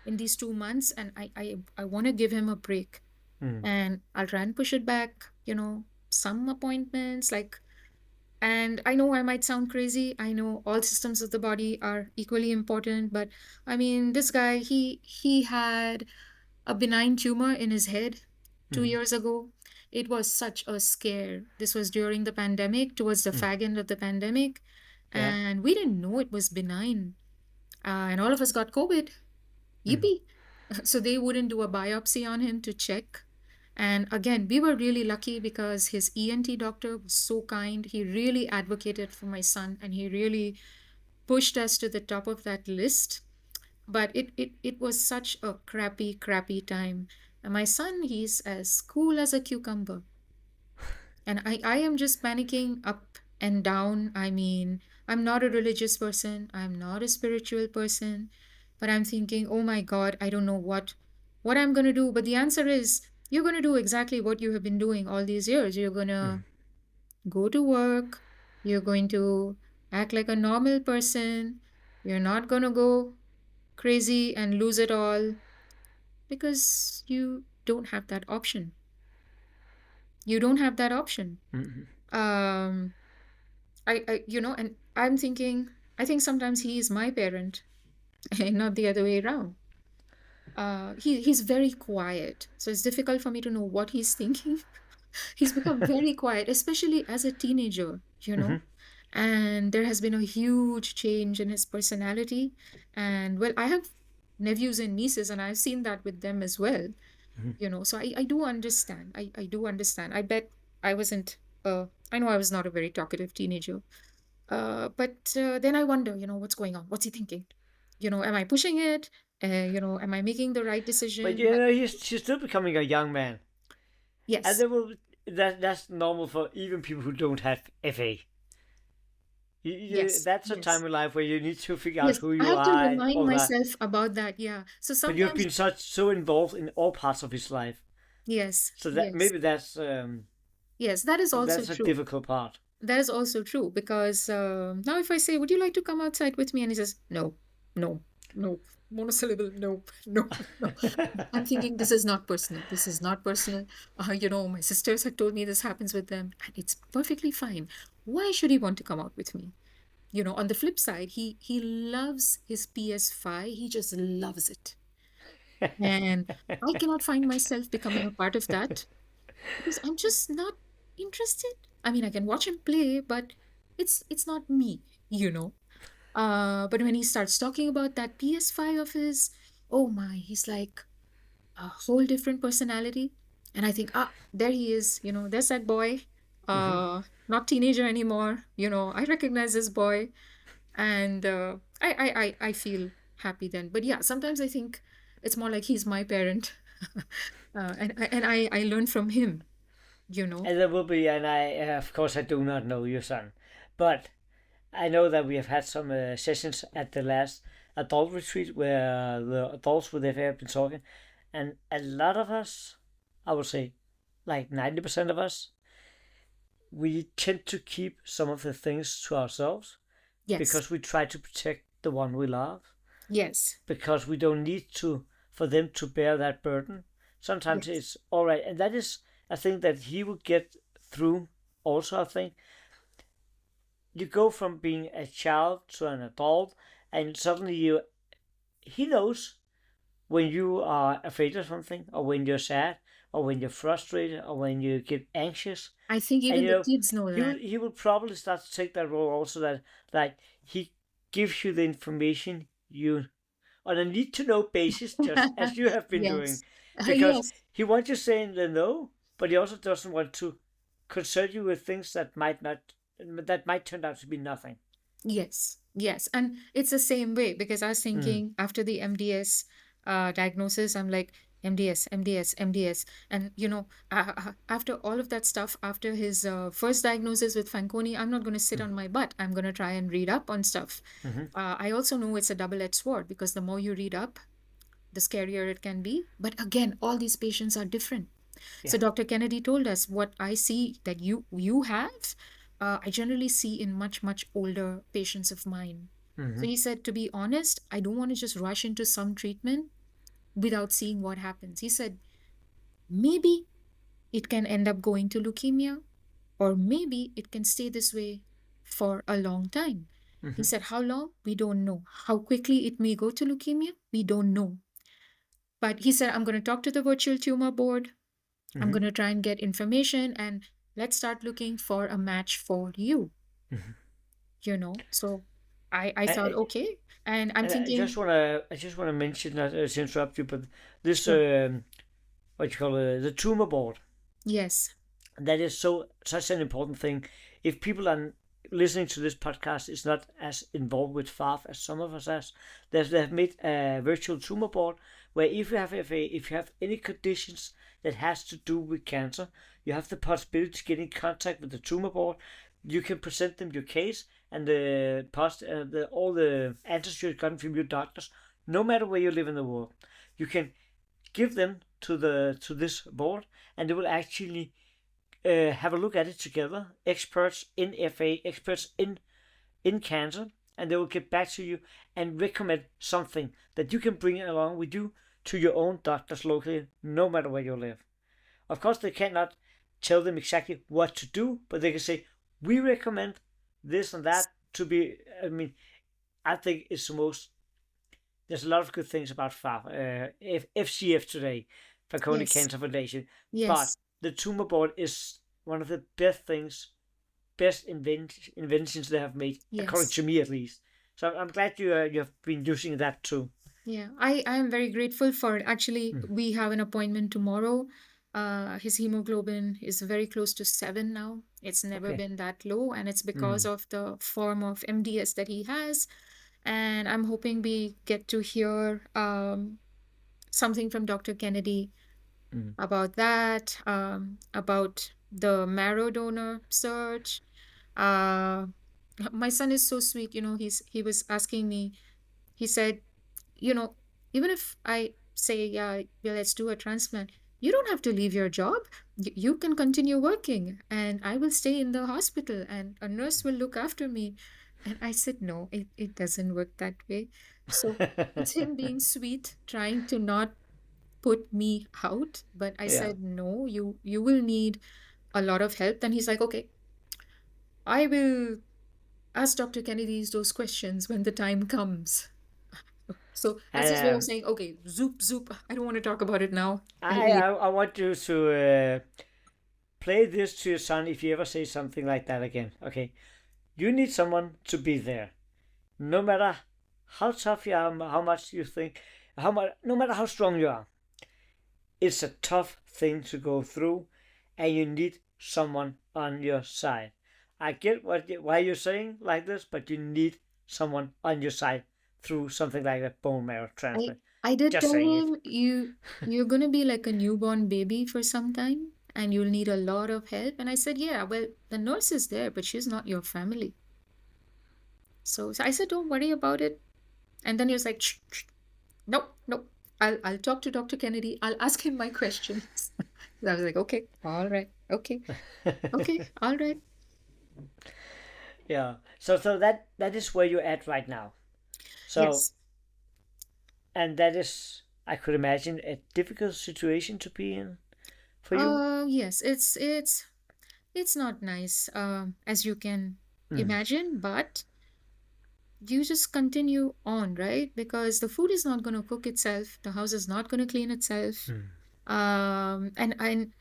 in these 2 months, and I want to give him a break, and I'll try and push it back. Some appointments and I know I might sound crazy. I know all systems of the body are equally important, but I mean, this guy, he had a benign tumor in his head 2 years ago. It was such a scare. This was during the pandemic, towards the fag end of the pandemic, and we didn't know it was benign. And all of us got COVID. Yippee! So they wouldn't do a biopsy on him to check. And again, we were really lucky because his ENT doctor was so kind. He really advocated for my son and he really pushed us to the top of that list. But it was such a crappy, crappy time. And my son, he's as cool as a cucumber. And I am just panicking up and down. I mean, I'm not a religious person. I'm not a spiritual person. But I'm thinking, oh my God, I don't know what I'm going to do. But the answer is, you're going to do exactly what you have been doing all these years. You're going to go to work. You're going to act like a normal person. You're not going to go crazy and lose it all because you don't have that option. You don't have that option. And I'm thinking, I think sometimes he is my parent and not the other way around. He's very quiet, so it's difficult for me to know what he's thinking. He's become very quiet, especially as a teenager, and there has been a huge change in his personality. And well, I have nephews and nieces and I've seen that with them as well, so I do understand. I do understand. I bet I wasn't I know I was not a very talkative teenager, but then I wonder, what's going on? What's he thinking? Am I pushing it? Am I making the right decision? But she's still becoming a young man. And Yes. there will that's normal for even people who don't have FA. Yes. That's a time Yes. in life where you need to figure out Yes. who I you have to are and remind all that. myself about that. Yeah. So But you've sometimes, been so involved in all parts of his life, yes, so that yes, maybe yes, that is also that's a true. difficult part. That is also true because now if I say, "Would you like to come outside with me?" and he says, "No, no, no," monosyllable, no, no, no. I'm thinking this is not personal. This is not personal. My sisters had told me this happens with them, and it's perfectly fine. Why should he want to come out with me? On the flip side, he loves his PS5. He just loves it, and I cannot find myself becoming a part of that because I'm just not interested. I mean, I can watch him play, but it's not me, you know. But when he starts talking about that PS5 of his, oh my, he's like a whole different personality. And I think, there he is, there's that boy, Hmm. not teenager anymore. I recognize this boy, and I feel happy then. But yeah, sometimes I think it's more like he's my parent, and I learn from him, you know. And there will be, and of course, I do not know your son, but I know that we have had some sessions at the last adult retreat where the adults with FA have been talking, and a lot of us, I would say, like 90% of us, we tend to keep some of the things to ourselves Yes, because we try to protect the one we love, yes, because we don't need to for them to bear that burden. Sometimes yes, it's all right, and that is I think that he will get through. Also, I think you go from being a child to an adult, and suddenly he knows when you are afraid of something, or when you're sad, or when you're frustrated, or when you get anxious, I think and even the kids know he that. will probably start to take that role also, that like he gives you the information you on a need to know basis, just as you have been doing, Yes. because Yes. he wants you saying the no, but he also doesn't want to concern you with things that might turn out to be nothing. Yes. Yes. And it's the same way because I was Mm. thinking after the MDS diagnosis, I'm like, MDS, MDS, MDS. And, after all of that stuff, after his first diagnosis with Fanconi, I'm not going to sit on my butt. I'm going to try and read up on stuff. Mm-hmm. I also know it's a double-edged sword because the more you read up, the scarier it can be. But again, all these patients are different. Yeah. So Dr. Kennedy told us what I see that you have, I generally see in much, much older patients of mine. Mm-hmm. So he said, to be honest, I don't want to just rush into some treatment without seeing what happens. He said, maybe it can end up going to leukemia, or maybe it can stay this way for a long time. He Mm-hmm. said, how long? We don't know. How quickly it may go to leukemia? We don't know. But he said, I'm going to talk to the virtual tumor board. I'm Mm-hmm. going to try and get information and let's start looking for a match for you, Mm-hmm. So I thought, I, okay. And I'm and thinking, I just wanna mention, not to interrupt you, but this sure, what you call the tumor board, yes, that is such an important thing. If people are listening to this podcast is not as involved with FAF as some of us as, they have made a virtual tumor board where if you have FA, if you have any conditions that has to do with cancer, you have the possibility to get in contact with the tumor board. You can present them your case and all the answers you've gotten from your doctors, no matter where you live in the world. You can give them to this board, and they will actually have a look at it together. Experts in FA, experts in cancer, and they will get back to you and recommend something that you can bring along with you to your own doctors locally, no matter where you live. Of course, they cannot tell them exactly what to do, but they can say, we recommend this and that to be. I mean, I think it's the most. There's a lot of good things about FCF today, Fanconi yes, Cancer Foundation, but yes, the tumor board is one of the best things, inventions they have made, according yes. to me at least. So I'm glad you have been using that too. Yeah, I am very grateful for it. Actually, Mm. we have an appointment tomorrow. His hemoglobin is very close to 7 now. It's never Okay. been that low, and it's because Mm. of the form of MDS that he has. And I'm hoping we get to hear something from Dr. Kennedy about that, about the marrow donor search. Uh, my son is so sweet, he was asking me, he said, you know, even if I say, yeah, let's do a transplant, you don't have to leave your job. You can continue working, and I will stay in the hospital, and a nurse will look after me. And I said, no, it doesn't work that way. So it's him being sweet, trying to not put me out. But I Yeah. said, no, you will need a lot of help. Then he's like, okay, I will ask Dr. Kennedy's those questions when the time comes. So that's his way of And saying, okay, zoop, zoop. I don't want to talk about it now. I'll I, leave. I I want you to play this to your son if you ever say something like that again. Okay, you need someone to be there, no matter how tough you are, how much you think, how much, no matter how strong you are. It's a tough thing to go through, and you need someone on your side. I get why you're saying like this, but you need someone on your side through something like a bone marrow I transplant. I did Just tell saying it. him you're gonna be like a newborn baby for some time and you'll need a lot of help. And I said, yeah, well, the nurse is there, but she's not your family. So I said, don't worry about it. And then he was like, shh, shh. No, no. I'll talk to Dr. Kennedy. I'll ask him my questions. I was like, okay, all right, okay, okay, all right. Yeah. So that is where you're at right now. So Yes. and that is, I could imagine, a difficult situation to be in for you. Yes, it's not nice, as you can Mm. imagine, but you just continue on, right? Because the food is not going to cook itself, the house is not going to clean itself. Mm. And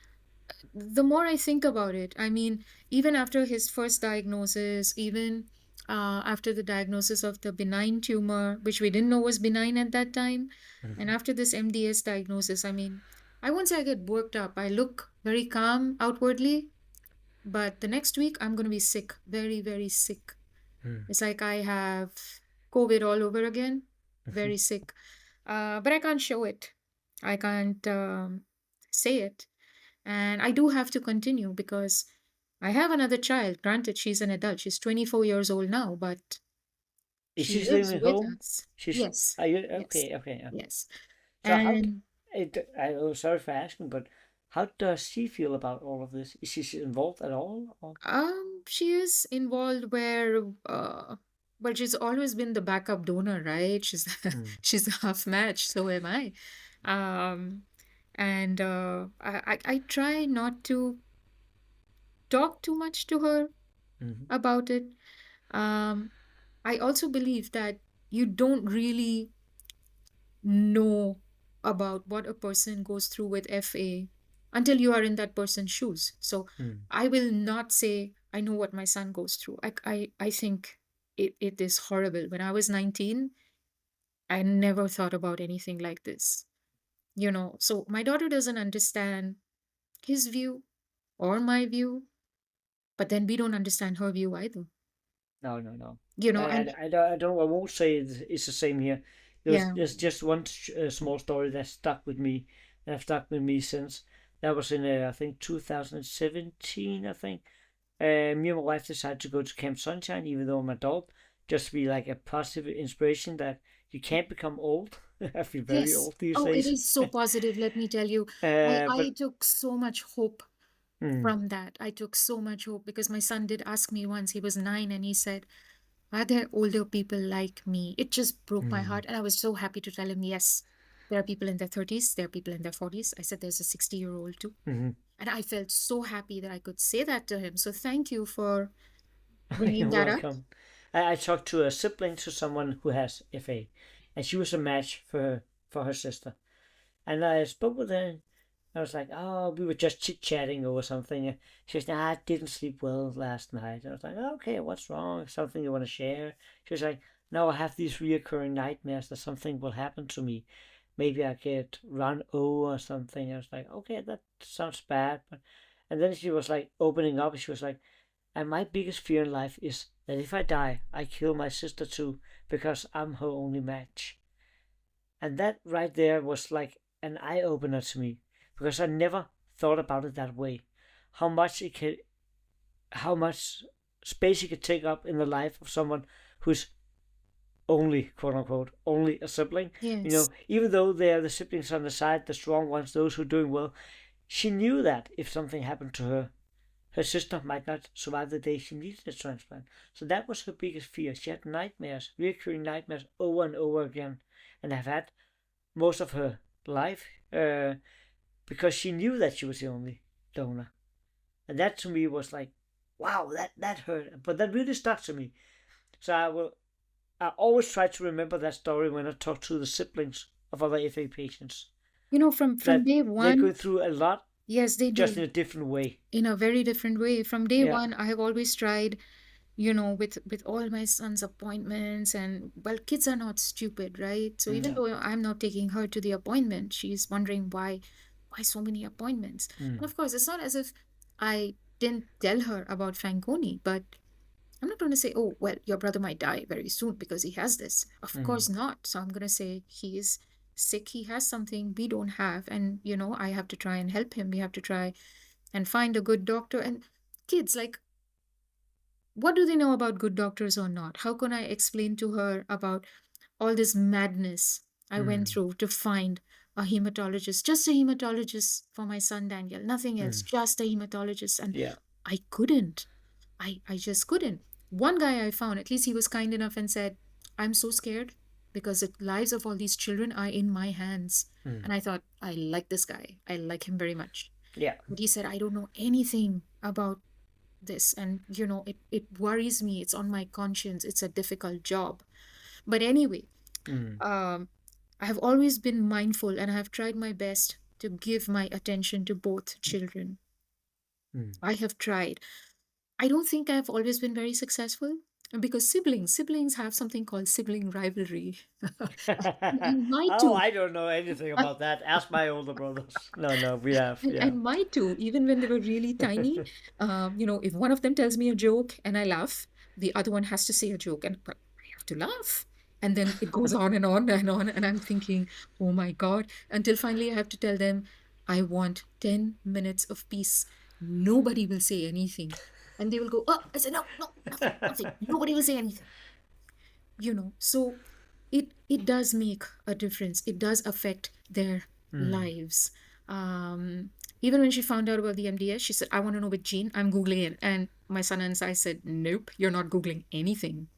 the more I think about it, I mean, even after his first diagnosis, even after the diagnosis of the benign tumor, which we didn't know was benign at that time, and Mm. after this MDS diagnosis, I mean, I won't say I get worked up. I look very calm outwardly, but the next week I'm going to be sick, very, very sick. Mm. It's like I have COVID all over again, very sick. But I can't show it. I can't say it. And I do have to continue because I have another child. Granted, she's an adult. She's 24 years old now, but Is she she still lives at with home? us. She's Yes. are you Yes. okay? Okay. Yeah. Yes. So how? And I'm sorry for asking, but how does she feel about all of this? Is she involved at all? Or? she is involved where well, she's always been the backup donor, right? She's Mm. she's a half match, so am I. Um and I try not to talk too much to her Mm-hmm. about it. Um I also believe that you don't really know about what a person goes through with FA until you are in that person's shoes. So Mm. I will not say I know what my son goes through. I think it is horrible. When I was 19, I never thought about anything like this. So my daughter doesn't understand his view or my view, but then we don't understand her view either. No, no, no. And I won't say it's the same here. yeah. There's just one small story that stuck with me, and have stuck with me since. That was in I think 2017. I think me and my wife decided to go to Camp Sunshine, even though I'm an adult, just to be like a positive inspiration that you can't become old. I feel very Yes. old these Oh, it days. is so positive, let me tell you. I But took so much hope mm, from that. I took so much hope because my son did ask me once, he was 9, and he said, are there older people like me? It just broke my mm, heart. And I was so happy to tell him, yes, there are people in their 30s, there are people in their 40s. I said, there's a 60-year-old too. mm, And I felt so happy that I could say that to him. So thank you for bringing you're that up. welcome. I talked to a sibling to someone who has FA, and she was a match for her sister. And I spoke with her. And I was like, oh, we were just chit chatting over something. She was like, I didn't sleep well last night. I was like, oh, okay, what's wrong? Something you want to share? She was like, no, I have these reoccurring nightmares that something will happen to me. Maybe I get run over or something. I was like, okay, that sounds bad. But and then she was like opening up. She was like, and my biggest fear in life is that if I die, I kill my sister too because I'm her only match. And that right there was like an eye opener to me because I never thought about it that way. How much space it could take up in the life of someone who's only, quote unquote, only a sibling. Yes. Even though they are the siblings on the side, the strong ones, those who are doing well, she knew that if something happened to her, her sister might not survive the day she needed a transplant. So that was her biggest fear. She had nightmares, recurring nightmares over and over again, and have had most of her life, because she knew that she was the only donor. And that to me was like, wow, that hurt. But that really stuck to me. So I always try to remember that story when I talk to the siblings of other FA patients. From That day they one, go through a lot, yes, they just do. in a different way. In a very different way. From day Yeah. one, I have always tried, with all my son's appointments, and well, kids are not stupid, right? So even No. though I'm not taking her to the appointment, she's wondering why so many appointments. And of course, it's not as if I didn't tell her about Fanconi, but I'm not going to say, oh, well, your brother might die very soon because he has this. Of course not. So I'm going to say he is sick, he has something we don't have, and I have to try and help him. We have to try and find a good doctor. And kids, like, what do they know about good doctors or not? How can I explain to her about all this madness I went through to find a hematologist, just a hematologist for my son Daniel, nothing else, just a hematologist? And Yeah. I couldn't. I just couldn't. One guy I found, at least he was kind enough and said, I'm so scared because the lives of all these children are in my hands. And I thought, I like this guy. I like him very much. Yeah. But he said, I don't know anything about this. And, it worries me. It's on my conscience. It's a difficult job. But anyway, I have always been mindful, and I have tried my best to give my attention to both children. I have tried. I don't think I've always been very successful because siblings have something called sibling rivalry. And my Oh, two, I don't know anything about that. Ask my older brothers. No, we have. and, Yeah. and my two, even when they were really tiny, if one of them tells me a joke and I laugh, the other one has to say a joke, and well, I have to laugh. And then it goes on and on and on, and I'm thinking, oh my God, until finally I have to tell them, I want 10 minutes of peace. Nobody will say anything. And they will go, oh, I said, no, nothing. Nobody will say anything. So it does make a difference. It does affect their lives. Even when she found out about the MDS, she said, I want to know which gene. I'm Googling it. And my son and I said, nope, you're not Googling anything.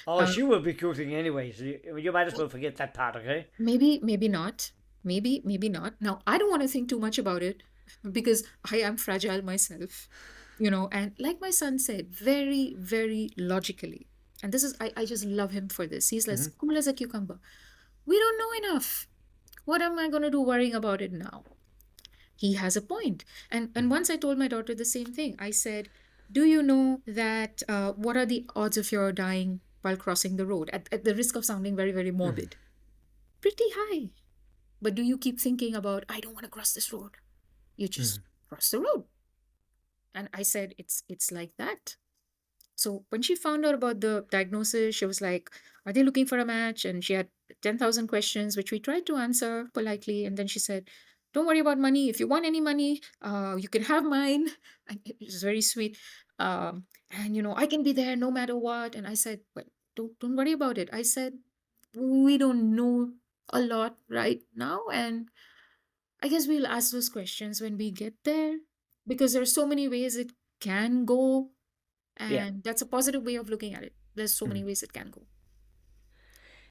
Oh, she will be cooking anyway, so you might as well forget that part, okay? Maybe not. Maybe not. Now, I don't want to think too much about it because I am fragile myself, and like my son said, very, very logically. And this is, I just love him for this. He's as cool as a cucumber. We don't know enough. What am I going to do worrying about it now? He has a point. And once I told my daughter the same thing. I said, do you know that what are the odds of your dying while crossing the road? At the risk of sounding very, very morbid. Pretty high. But do you keep thinking about, I don't want to cross this road? You just cross the road. And I said, it's like that. So when she found out about the diagnosis, she was like, are they looking for a match? And she had 10,000 questions, which we tried to answer politely. And then she said, don't worry about money. If you want any money, you can have mine. And it was very sweet. And, I can be there no matter what. And I said, well, don't worry about it. I said, we don't know a lot right now. And I guess we'll ask those questions when we get there, because there are so many ways it can go. And that's a positive way of looking at it. There's so many ways it can go.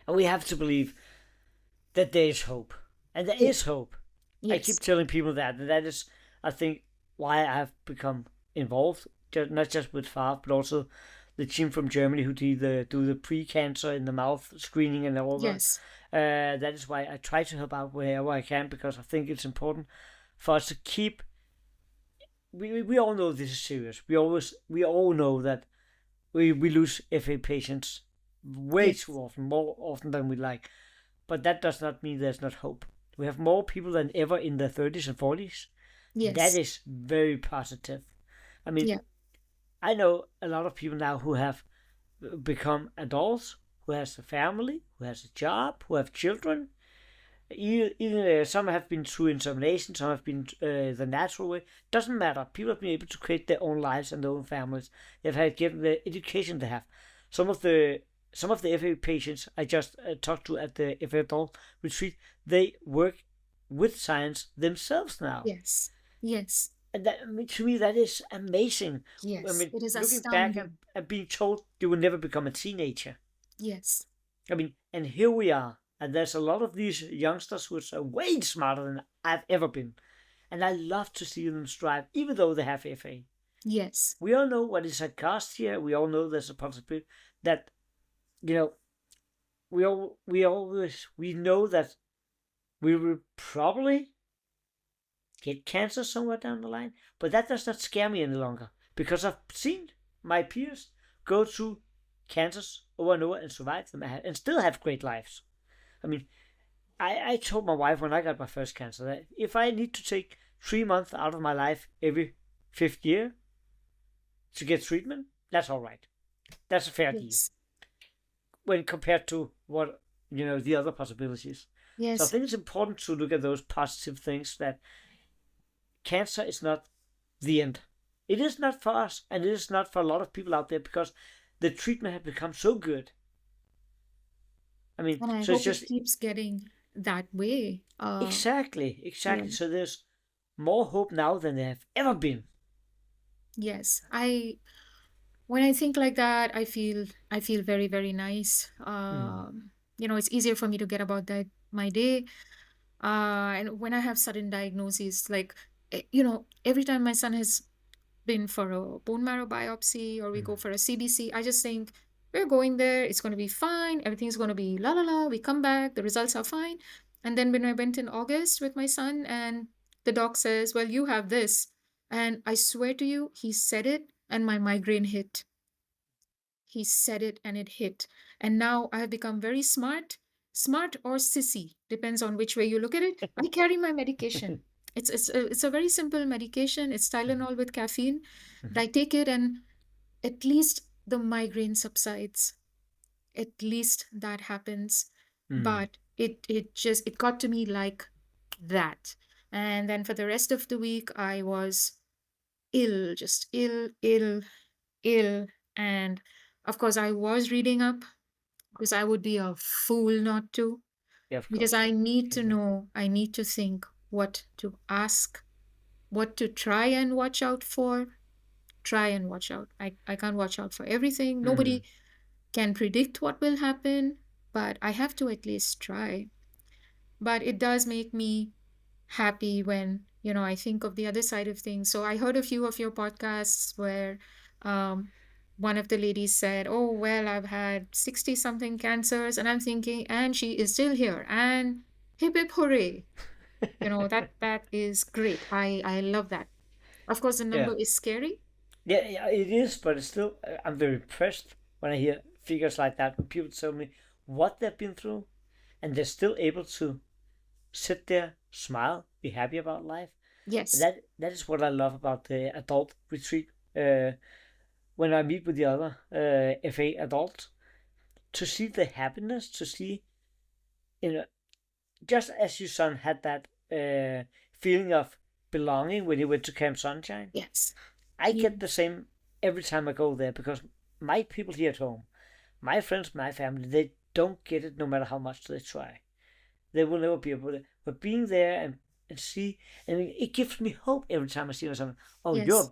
And we have to believe that there is hope. And there is hope. Yes. I keep telling people that. And that is, I think, why I have become involved, not just with FARF, but also the team from Germany who do the pre-cancer in the mouth screening and all that. Yes. That is why I try to help out wherever I can, because I think it's important for us to keep. We all know this is serious. We all know that we lose FA patients way too often, more often than we like. But that does not mean there's not hope. We have more people than ever in their 30s and 40s. Yes. That is very positive. I mean, I know a lot of people now who have become adults, who has a family, who has a job, who have children, Some have been through insemination, some have been the natural way. Doesn't matter. People have been able to create their own lives and their own families. They've had given the education they have. Some of the FA patients I just talked to at the FA adult retreat, they work with science themselves now. Yes. Yes. And that, I mean, to me, that is amazing. Yes. I mean, It is looking back astounding. and being told you will never become a teenager. Yes. I mean, and here we are. And there's a lot of these youngsters who are way smarter than I've ever been. And I love to see them strive, even though they have FA. Yes. We all know what is at cost here. We all know there's a possibility that, you know, we know that we will probably get cancer somewhere down the line. But that does not scare me any longer, because I've seen my peers go through cancers over and over and survive them and still have great lives. I mean, I told my wife when I got my first cancer that if I need to take 3 months out of my life every 5th year to get treatment, that's all right. That's a fair deal Yes. when compared to what, the other possibilities. So I Yes. think it's important to look at those positive things, that cancer is not the end. It is not for us, and it is not for a lot of people out there, because the treatment has become so good. I mean, And I so it's hope it just keeps getting that way. exactly. Yeah. So there's more hope now than there have ever been. Yes. When I think like that, I feel very, very nice. It's easier for me to get about my day. And when I have sudden diagnoses, like every time my son has been for a bone marrow biopsy or we go for a CBC, I just think we're going there, it's going to be fine, everything's going to be la la la. We come back, the results are fine. And then when I went in August with my son, and the doc says, well, you have this. And I swear to you, he said it and my migraine hit. He said it and it hit. And now I have become very smart or sissy, depends on which way you look at it. I carry my medication. It's a very simple medication. It's Tylenol with caffeine. But I take it and at least the migraine subsides. At least that happens. But it got to me like that. And then for the rest of the week, I was ill, just ill, ill, ill. And of course, I was reading up because I would be a fool not to. Yeah, of Because course. I need to know, I need to think what to ask, what to try and watch out for. Try and watch out. I can't watch out for everything. Nobody can predict what will happen, but I have to at least try. But it does make me happy when, I think of the other side of things. So I heard a few of your podcasts where um, one of the ladies said, oh, well, I've had 60 something cancers. And I'm thinking, and she is still here. And hip hip hooray. That is great. I love that. Of course, the Yeah. number is scary. Yeah, it is, but it's still, I'm very impressed when I hear figures like that, when people tell me what they've been through, and they're still able to sit there, smile, be happy about life. Yes. That is what I love about the adult retreat. When I meet with the other FA adults, to see the happiness, to see, just as your son had that feeling of belonging when he went to Camp Sunshine. Yes. I get the same every time I go there, because my people here at home, my friends, my family, they don't get it no matter how much they try. They will never be able to. But being there and see, and it gives me hope every time I see someone. Oh, Yes.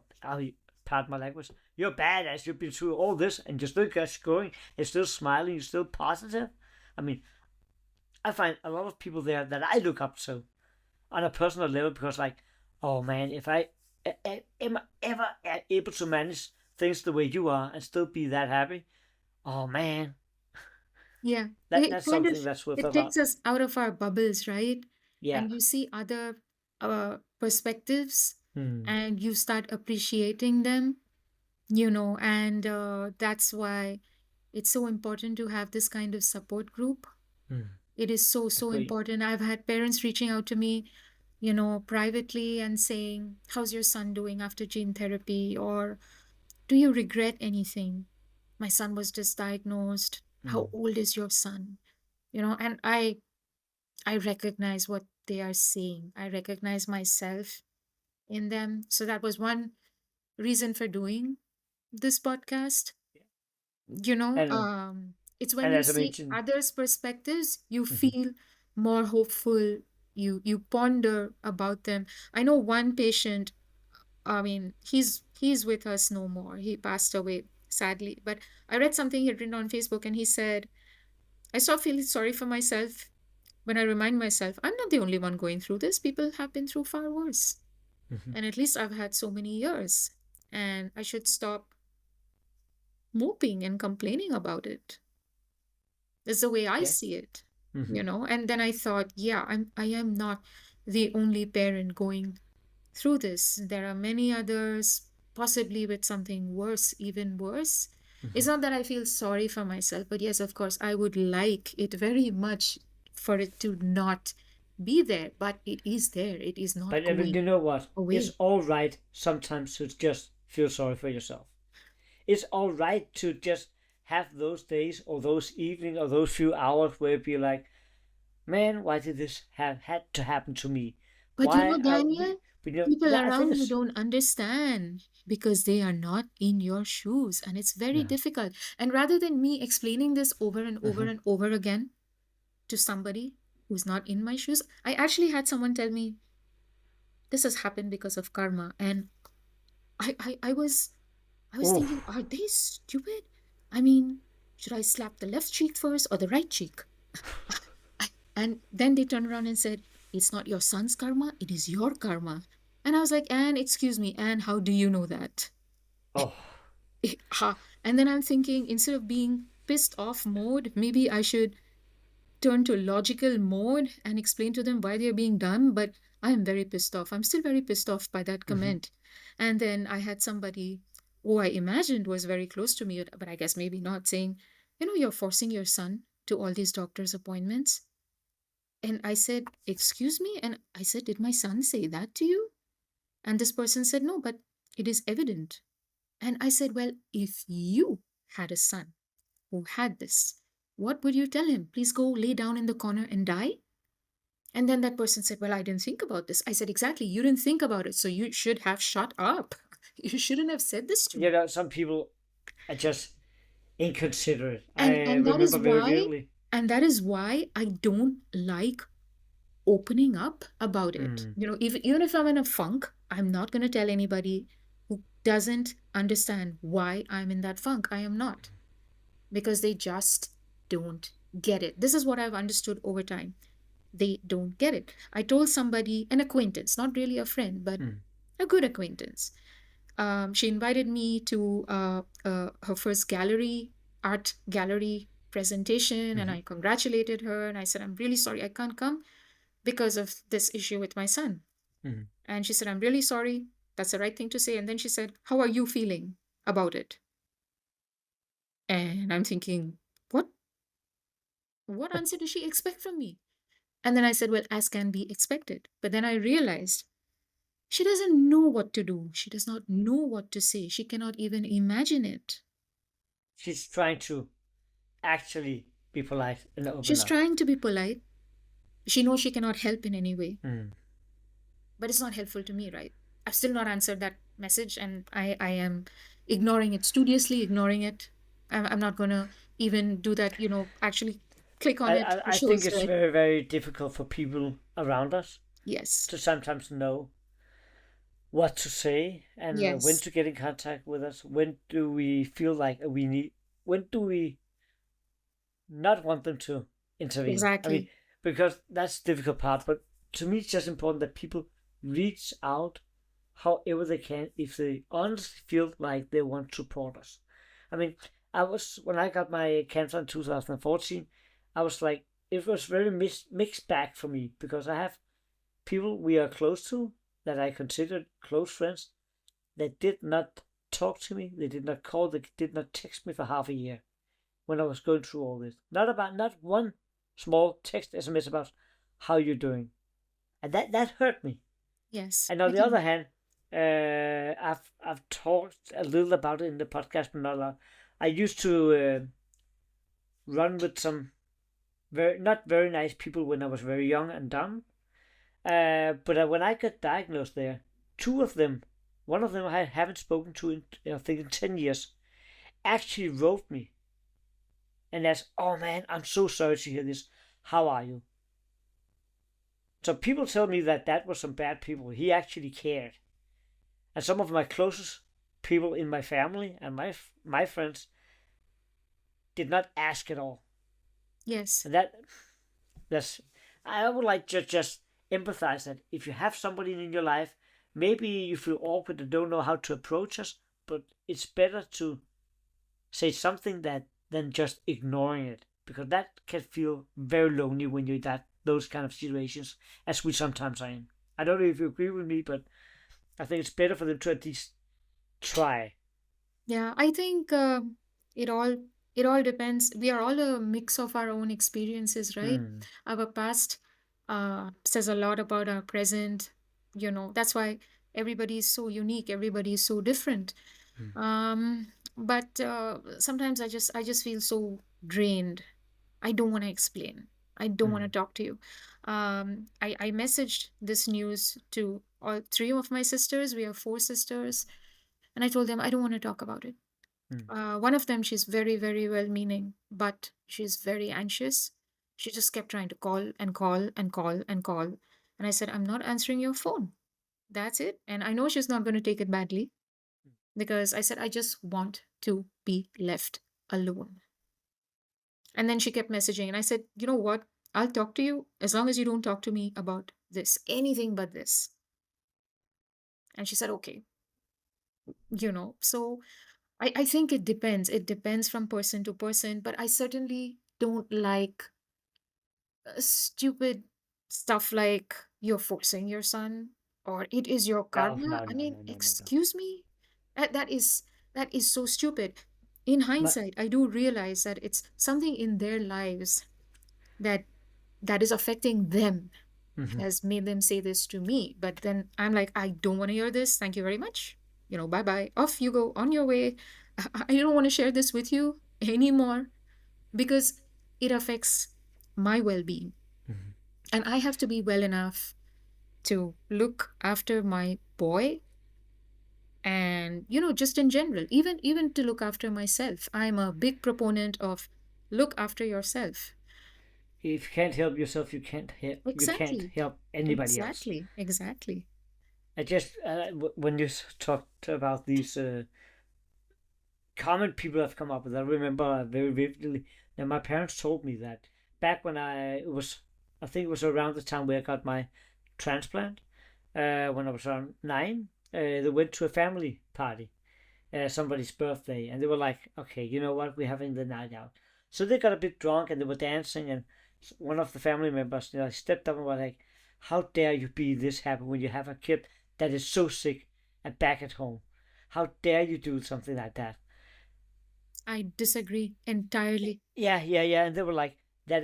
pardon my language, you're badass, you've been through all this, and you're still just going, you're still smiling, you're still positive. I mean, I find a lot of people there that I look up to on a personal level, because like, oh man, if I am ever able to manage things the way you are and still be that happy, oh man, Yeah. that's something that's worth a It lot. takes us out of our bubbles, right? Yeah. And you see other perspectives Hmm. and you start appreciating them, and that's why it's so important to have this kind of support group. It is so, so Agree. important. I've had parents reaching out to me, privately and saying, how's your son doing after gene therapy? Or do you regret anything? My son was just diagnosed. How old is your son? And I recognize what they are saying. I recognize myself in them. So that was one reason for doing this podcast. And It's when and you as I see mentioned, others' perspectives, you mhm, feel more hopeful. You ponder about them. I know one patient. I mean, he's with us no more. He passed away sadly. But I read something he had written on Facebook, and he said, "I stop feeling sorry for myself when I remind myself I'm not the only one going through this. People have been through far worse, mhm, and at least I've had so many years, and I should stop moping and complaining about it." That's the way I yeah, see it, mhm. And then I thought, yeah, I am not the only parent going through this. There are many others, possibly with something worse, even worse. It's not that I feel sorry for myself, but yes, of course, I would like it very much for it to not be there, but it is there. It is not But I mean, going you know what? It's away. all right sometimes to just feel sorry for yourself. It's all right to just have those days or those evenings or those few hours where you be like, man, why did this have had to happen to me? But Why are Daniel, we know people that I think around you it's don't understand because they are not in your shoes, and it's very no. difficult. And rather than me explaining this over and over Mhm. and over again to somebody who's not in my shoes, I actually had someone tell me this has happened because of karma. And I was thinking, Oof. are they stupid? I mean, should I slap the left cheek first or the right cheek? And then they turned around and said, it's not your son's karma, it is your karma. And I was like, Anne, excuse me, Anne, how do you know that? Oh. Ha. And then I'm thinking, instead of being pissed off mode, maybe I should turn to logical mode and explain to them why they're being done. But I am very pissed off. I'm still very pissed off by that Mhm. comment. And then I had somebody who I imagined was very close to me, but I guess maybe not, saying, you're forcing your son to all these doctor's appointments. And I said, excuse me? And I said, did my son say that to you? And this person said, no, but it is evident. And I said, well, if you had a son who had this, what would you tell him? Please go lay down in the corner and die? And then that person said, well, I didn't think about this. I said, exactly. You didn't think about it. So you should have shut up. You shouldn't have said this to You me. know, some people are just inconsiderate. I And that is remember very why, vividly. I don't like opening up about it. Mm. Even if I'm in a funk, I'm not going to tell anybody who doesn't understand why I'm in that funk. I am not, because they just don't get it. This is what I've understood over time. They don't get it. I told somebody, an acquaintance, not really a friend, but Mm. a good acquaintance. She invited me to her first art gallery presentation, and Mhm. I congratulated her. And I said, I'm really sorry I can't come because of this issue with my son. Mhm. And she said, I'm really sorry. That's the right thing to say. And then she said, how are you feeling about it? And I'm thinking, what? What answer does she expect from me? And then I said, well, as can be expected. But then I realized she doesn't know what to do. She does not know what to say. She cannot even imagine it. She's trying to actually be polite and open She's up. trying to be polite. She knows she cannot help in any way, Mm. but it's not helpful to me, right? I've still not answered that message, and I am ignoring it, studiously ignoring it. I'm not going to even do that, actually click on I, it. I, It I think shows it's red. very, very difficult for people around us Yes. to sometimes know what to say and when Yes. to get in contact with us. When do we feel like we need? When do we not want them to intervene? I mean, Exactly. because that's the difficult part. But to me, it's just important that people reach out however they can if they honestly feel like they want to support us. I mean, when I got my cancer in 2014, I was like, it was very mixed bag for me because I have people we are close to that I considered close friends that did not talk to me, they did not call, they did not text me for half a year when I was going through all this. Not one small text SMS about how you're doing. And that hurt me. Yes. And I on the can. other hand, I've talked a little about it in the podcast, but not a lot. I used to run with some. not very nice people when I was very young and dumb. But when I got diagnosed there, two of them, one of them I haven't spoken to in I think in 10 years, actually wrote me and asked, "Oh man, I'm so sorry to hear this. How are you?" So people tell me that was some bad people. He actually cared, and some of my closest people in my family and my friends did not ask at all. Yes. And that's I would like to just empathize that if you have somebody in your life, maybe you feel awkward and don't know how to approach us, but it's better to say something than just ignoring it, because that can feel very lonely when you're in those kind of situations, as we sometimes are in. I don't know if you agree with me, but I think it's better for them to at least try. Yeah, I think it all depends. We are all a mix of our own experiences, right? Mm. Our past says a lot about our present. That's why everybody is so unique. Everybody is so different. Mm. But sometimes I just feel so drained. I don't want to explain. I don't want to talk to you. I messaged this news to all three of my sisters. We have four sisters. And I told them I don't want to talk about it. One of them, she's very, very well meaning, but she's very anxious. She just kept trying to call and call and call and call. And I said, I'm not answering your phone. That's it. And I know she's not going to take it badly because I said, I just want to be left alone. And then she kept messaging. And I said, you know what? I'll talk to you as long as you don't talk to me about this, anything but this. And she said, okay. So I think it depends. It depends from person to person, but I certainly don't like stupid stuff like you're forcing your son or it is your No, karma. no, I no, mean, no, no, no, no. excuse me? That is so stupid. In But hindsight, I do realize that it's something in their lives that that is affecting them has made them say this to me. But then I'm like, I don't want to hear this. Thank you very much. Bye bye. Off you go on your way. I don't want to share this with you anymore because it affects my well being. And I have to be well enough to look after my boy and, just in general, even to look after myself. I'm a big proponent of look after yourself. if you can't help yourself, you can't Exactly. help anybody else. Exactly. Exactly. I just when you talked about these common people have come up with, I remember very vividly that my parents told me that back when I think it was around the time where I got my transplant, when I was around 9, they went to a family party, somebody's birthday, and they were like, okay, you know what, we're having the night out. So they got a bit drunk and they were dancing, and one of the family members, stepped up and was like, how dare you be this happy when you have a kid that is so sick and back at home? How dare you do something like that? I disagree entirely. Yeah, and they were like, that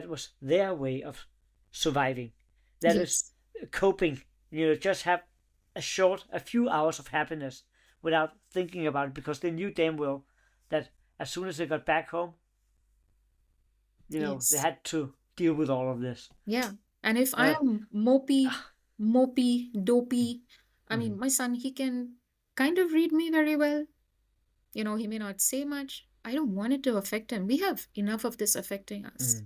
was their way of surviving. That is Yes. coping. Just have a few hours of happiness without thinking about it, because they knew damn well that as soon as they got back home, they Yes. had to deal with all of this. Yeah. And if I Uh, am mopey, dopey, I mhm, mean, my son, he can kind of read me very well. He may not say much. I don't want it to affect him. We have enough of this affecting us.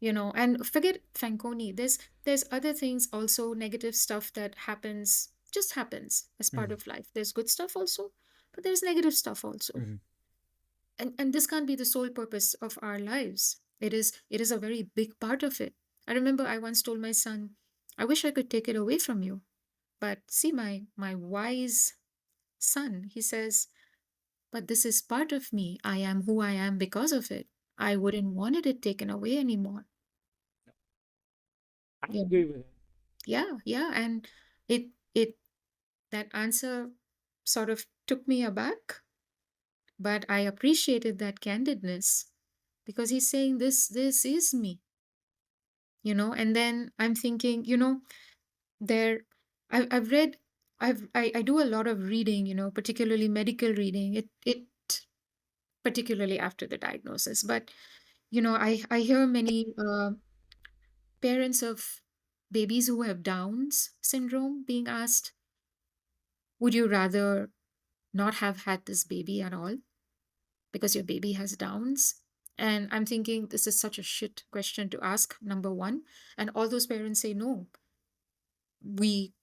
mhm, And forget Fanconi. There's other things also, negative stuff that just happens as part mhm, of life. There's good stuff also, but there's negative stuff also. mhm. And this can't be the sole purpose of our lives. It is a very big part of it. I remember I once told my son, I wish I could take it away from you. But see, my wise son, he says, but this is part of me. I am who I am because of it. I wouldn't wanted it taken away anymore. I Yeah. agree with him. Yeah, yeah. And it that answer sort of took me aback, but I appreciated that candidness because he's saying this is me. And then I'm thinking, there I've read I do a lot of reading, particularly medical reading, it particularly after the diagnosis. But I hear many parents of babies who have Down's syndrome being asked, would you rather not have had this baby at all because your baby has Down's? And I'm thinking this is such a shit question to ask, number one. And all those parents say, no, we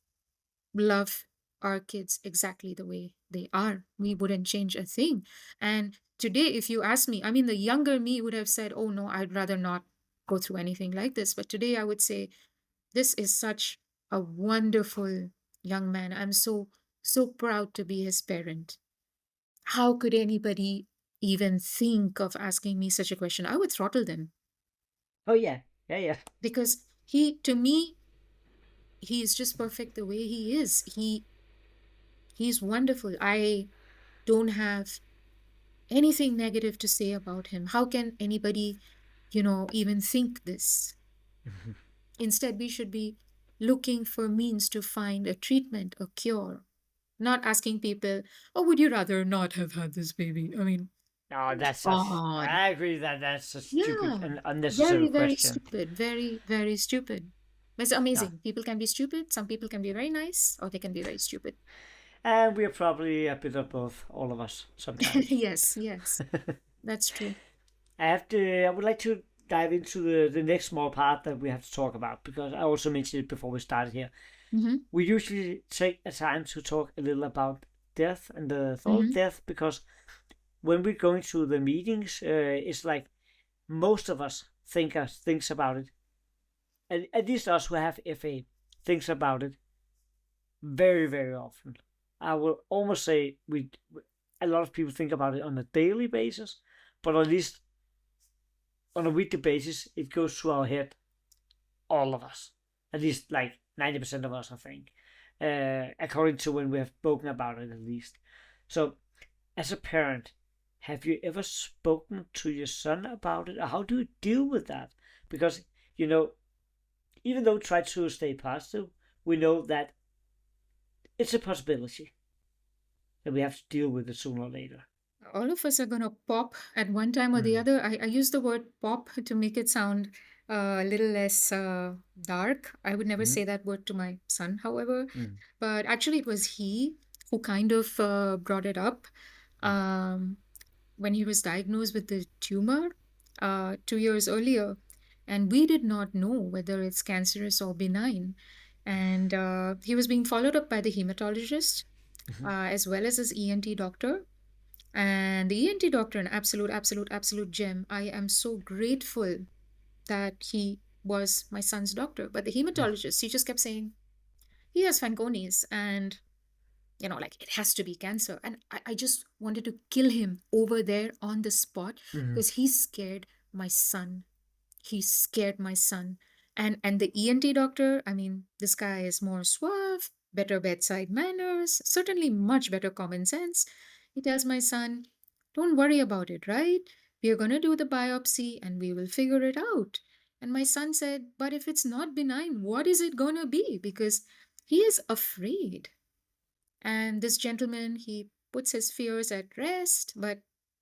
love our kids exactly the way they are. We wouldn't change a thing. And today, if you ask me, I mean, the younger me would have said, oh no, I'd rather not go through anything like this. But today, I would say, this is such a wonderful young man. I'm so proud to be his parent. How could anybody even think of asking me such a question? I would throttle them Oh yeah, yeah, yeah. because to me, he is just perfect the way he is. He's wonderful. I don't have anything negative to say about him. How can anybody, even think this? Instead, we should be looking for means to find a treatment, a cure, not asking people, oh, would you rather not have had this baby? I mean, No, come that's such. on. I agree that that's a stupid Yeah. and unnecessary Very, very question. stupid. Very, very stupid. It's Yeah, amazing. People can be stupid. Some people can be very nice, or they can be very stupid. and we're probably a bit of both, all of us, sometimes. Yes, yes. That's true. I would like to dive into the next small part that we have to talk about because I also mentioned it before we started here. Mm-hmm. We usually take a time to talk a little about death and the thought of Mm-hmm. death because when we're going to the meetings, it's like most of us thinks about it, and at least us who have FA thinks about it very very often. I will almost say a lot of people think about it on a daily basis, but at least on a weekly basis it goes through our head, all of us, at least like 90% of us, I think, according to when we have spoken about it at least. So as a parent, have you ever spoken to your son about it? Or how do you deal with that? Because, you know, even though we try to stay positive, we know that it's a possibility that we have to deal with it sooner or later. All of us are going to pop at one time or the Mm. other. I use the word pop to make it sound a little less dark. I would never Mm. say that word to my son, however, Mm. but actually, it was he who kind of brought it up Mm. um, when he was diagnosed with the tumor 2 years earlier. And we did not know whether it's cancerous or benign. And he was being followed up by the hematologist Mhm. as well as his ENT doctor. And the ENT doctor, an absolute, absolute, absolute gem. I am so grateful that he was my son's doctor. But the hematologist, he just kept saying, he has Fanconi's and, like it has to be cancer. And I just wanted to kill him over there on the spot Mhm. because he scared my son. He scared my son. And the ENT doctor, I mean, this guy is more suave, better bedside manners, certainly much better common sense. He tells my son, don't worry about it, right? We are going to do the biopsy and we will figure it out. And my son said, but if it's not benign, what is it going to be? Because he is afraid. And this gentleman, he puts his fears at rest. But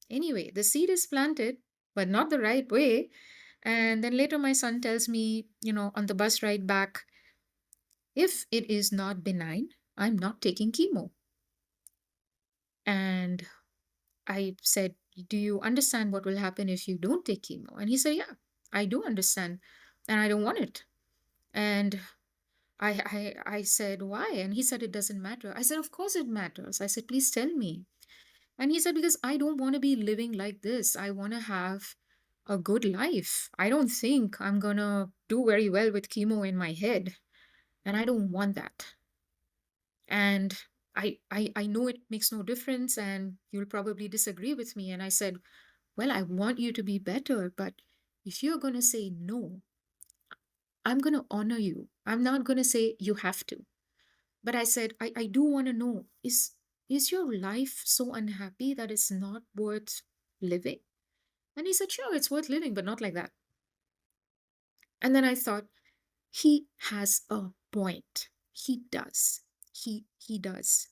anyway, the seed is planted, but not the right way. And then later, my son tells me, on the bus ride back, if it is not benign, I'm not taking chemo. And I said, do you understand what will happen if you don't take chemo? And he said, yeah, I do understand. And I don't want it. And I said, why? And he said, it doesn't matter. I said, of course it matters. I said, please tell me. And he said, because I don't want to be living like this. I want to have a good life. I don't think I'm going to do very well with chemo in my head. And I don't want that. And I know it makes no difference and you'll probably disagree with me. And I said, well, I want you to be better, but if you're going to say no, I'm going to honor you. I'm not going to say you have to. But I said, I do want to know, is your life so unhappy that it's not worth living? And he said, sure, it's worth living, but not like that. And then I thought, he has a point. He does. He does.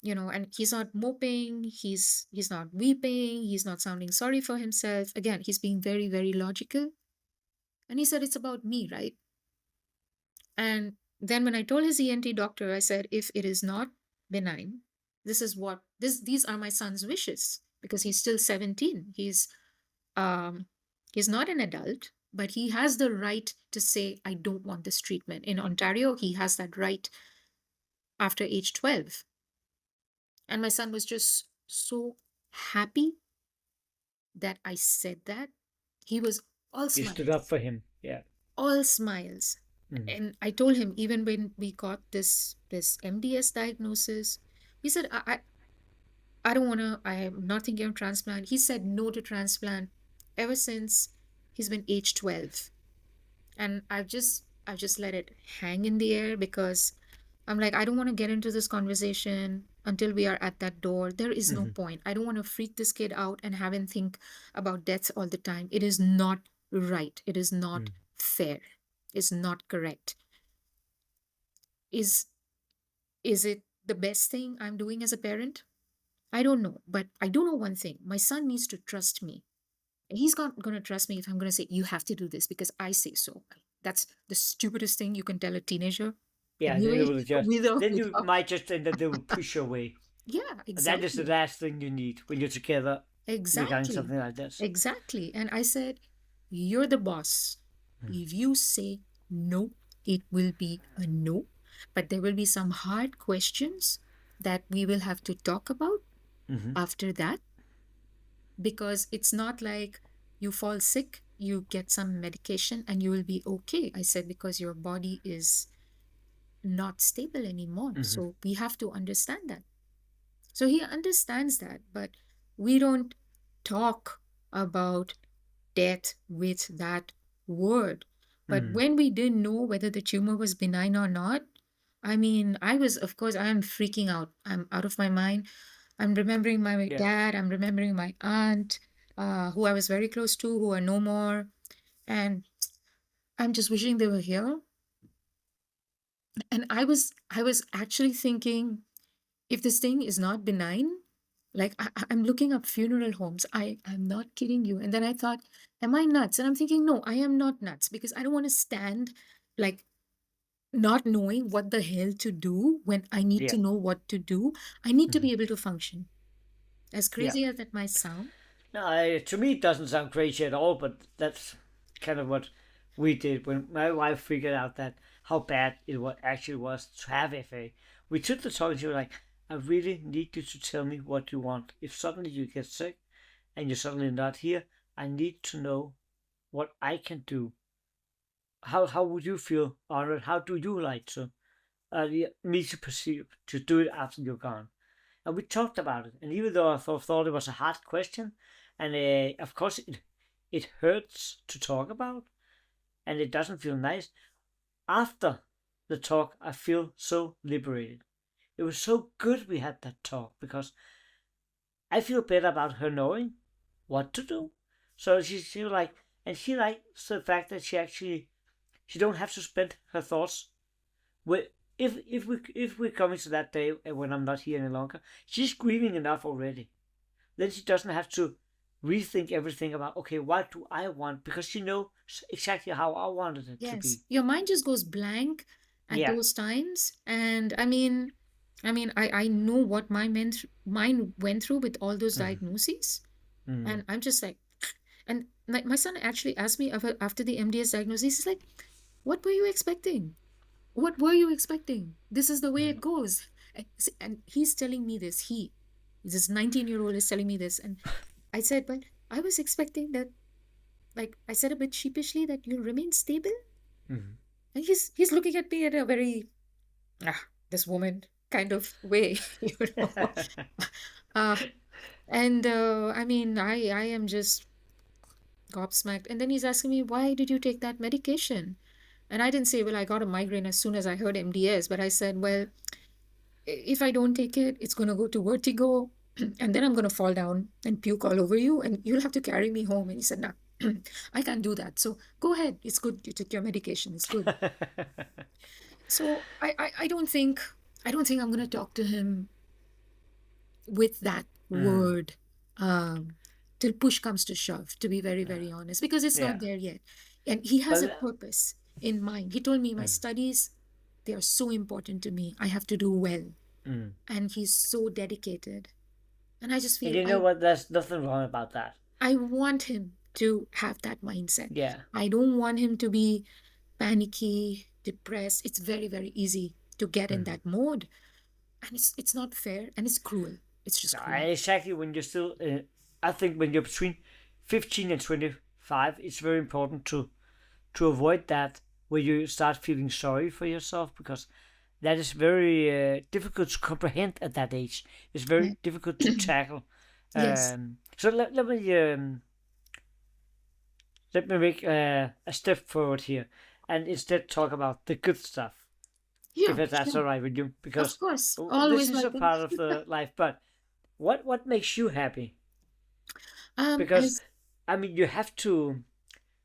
and he's not moping, he's not weeping, he's not sounding sorry for himself. Again, he's being very, very logical. And he said, it's about me, right? And then when I told his ENT doctor, I said, if it is not benign, these are my son's wishes, because he's still 17. Um he's not an adult, but he has the right to say, I don't want this treatment. In Ontario, he has that right after age 12. And my son was just so happy that I said that. He was all You stood up smiles, for him. Yeah. all smiles. And I told him, even when we got this MDS diagnosis, he said, I don't want to, I am not thinking of transplant. He said no to transplant ever since he's been age 12. And I've just let it hang in the air, because I'm like, I don't want to get into this conversation until we are at that door. There is no point. I don't want to freak this kid out and have him think about death all the time. It is not right. It is not fair. It's not correct. Is it the best thing I'm doing as a parent? I don't know. But I do know one thing. My son needs to trust me. He's not going to trust me if I'm going to say, you have to do this because I say so. That's the stupidest thing you can tell a teenager. Yeah, then Anyway, they will just without, then you without. might just think that they will push you away. Yeah, That is the exactly. last thing you need when you're together regarding Exactly. something like this. Exactly. And I said, you're the boss. If you say no, it will be a no. But there will be some hard questions that we will have to talk about after that, because it's not like you fall sick, you get some medication, and you will be okay. I said, because your body is not stable anymore. So we have to understand that. So he understands that, but we don't talk about death with that word. But when we didn't know whether the tumor was benign or not, I mean, of course, I am freaking out. I'm out of my mind. I'm remembering my Yeah. dad, I'm remembering my aunt, who I was very close to, who are no more. And I'm just wishing they were here. And I was actually thinking, if this thing is not benign, like I'm looking up funeral homes. I'm not kidding you. And then I thought, am I nuts? And I'm thinking, no, I am not nuts, because I don't want to stand like not knowing what the hell to do when I need Yeah. to know what to do. I need to be able to function. As Yeah. crazy as that might sound. No, to me it doesn't sound crazy at all, but that's kind of what we did when my wife figured out that how bad it actually was to have FA. We took the talk and she was like, I really need you to tell me what you want. If suddenly you get sick and you're suddenly not here, I need to know what I can do. How would you feel honored? How do you like to me to perceive to do it after you're gone? And we talked about it. And even though I thought it was a hard question, and of course it hurts to talk about, and it doesn't feel nice. After the talk, I feel so liberated. It was so good we had that talk, because I feel better about her knowing what to do. So she was like, and she likes the fact that she don't have to spend her thoughts with. If we're coming to that day when I'm not here any longer, she's grieving enough already. Then she doesn't have to rethink everything about, okay, what do I want, because she knows exactly how I wanted it to Yes. be. Your mind just goes blank at Yeah. those times. And I know what my mind went through with all those diagnoses. And I'm just like, and my son actually asked me after the MDS diagnosis, he's like, what were you expecting? What were you expecting? This is the way it goes. And he's telling me this. This 19-year-old is telling me this. And I said, but I was expecting that, like I said a bit sheepishly, that you'll remain stable. And he's looking at me in a very, this woman kind of way, you know. uh, and I am just gobsmacked. And then he's asking me, why did you take that medication? And I didn't say, well, I got a migraine as soon as I heard MDS, but I said, well, if I don't take it, it's going to go to vertigo, and then I'm going to fall down and puke all over you, and you'll have to carry me home. And he said, no, I can't do that. So go ahead. It's good. You took your medication. It's good. So I don't think I'm going to talk to him with that Mm. word, um, till push comes to shove, to be very, Yeah. very honest, because it's Yeah. not there yet. And he has But a purpose in mind. He told me my mm, studies, they are so important to me. I have to do well. mm. And he's so dedicated. And I just And feel you know what? There's nothing wrong about that. I want him to have that mindset. Yeah. I don't want him to be panicky, depressed. It's very, very easy to get in Mm. that mode. And it's not fair and it's cruel. It's just cruel. Exactly when you're still, I think when you're between 15 and 25, it's very important to avoid that where you start feeling sorry for yourself because that is very difficult to comprehend at that age. It's Yeah. very difficult to tackle. Yes. So let me make a step forward here and instead talk about the good stuff, if Yeah, that's sure. all right with you, Of because course. this Always is a welcome. part of the life. But what makes you happy? Because As I mean, you have to.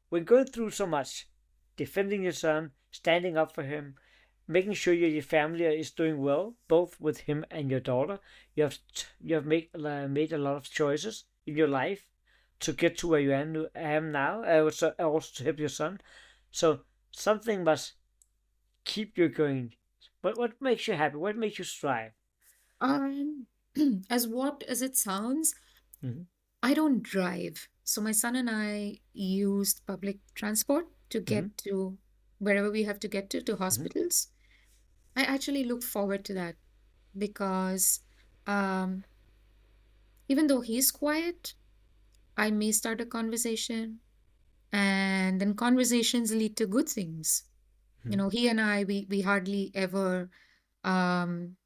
We're going through so much, defending your son, standing up for him, making sure your family is doing well, both with him and your daughter. You have made a lot of choices in your life to get to where you am now. Also to help your son. So something must keep you going. But what makes you happy? What makes you strive? um as what as it sounds, Mm-hmm. I don't drive. So my son and I used public transport to Mm-hmm. get to wherever we have to get to Mm-hmm. hospitals. I actually look forward to that because um, even though he's quiet, I may start a conversation and then conversations lead to good things. You Mm-hmm. know, he and I, we hardly ever um,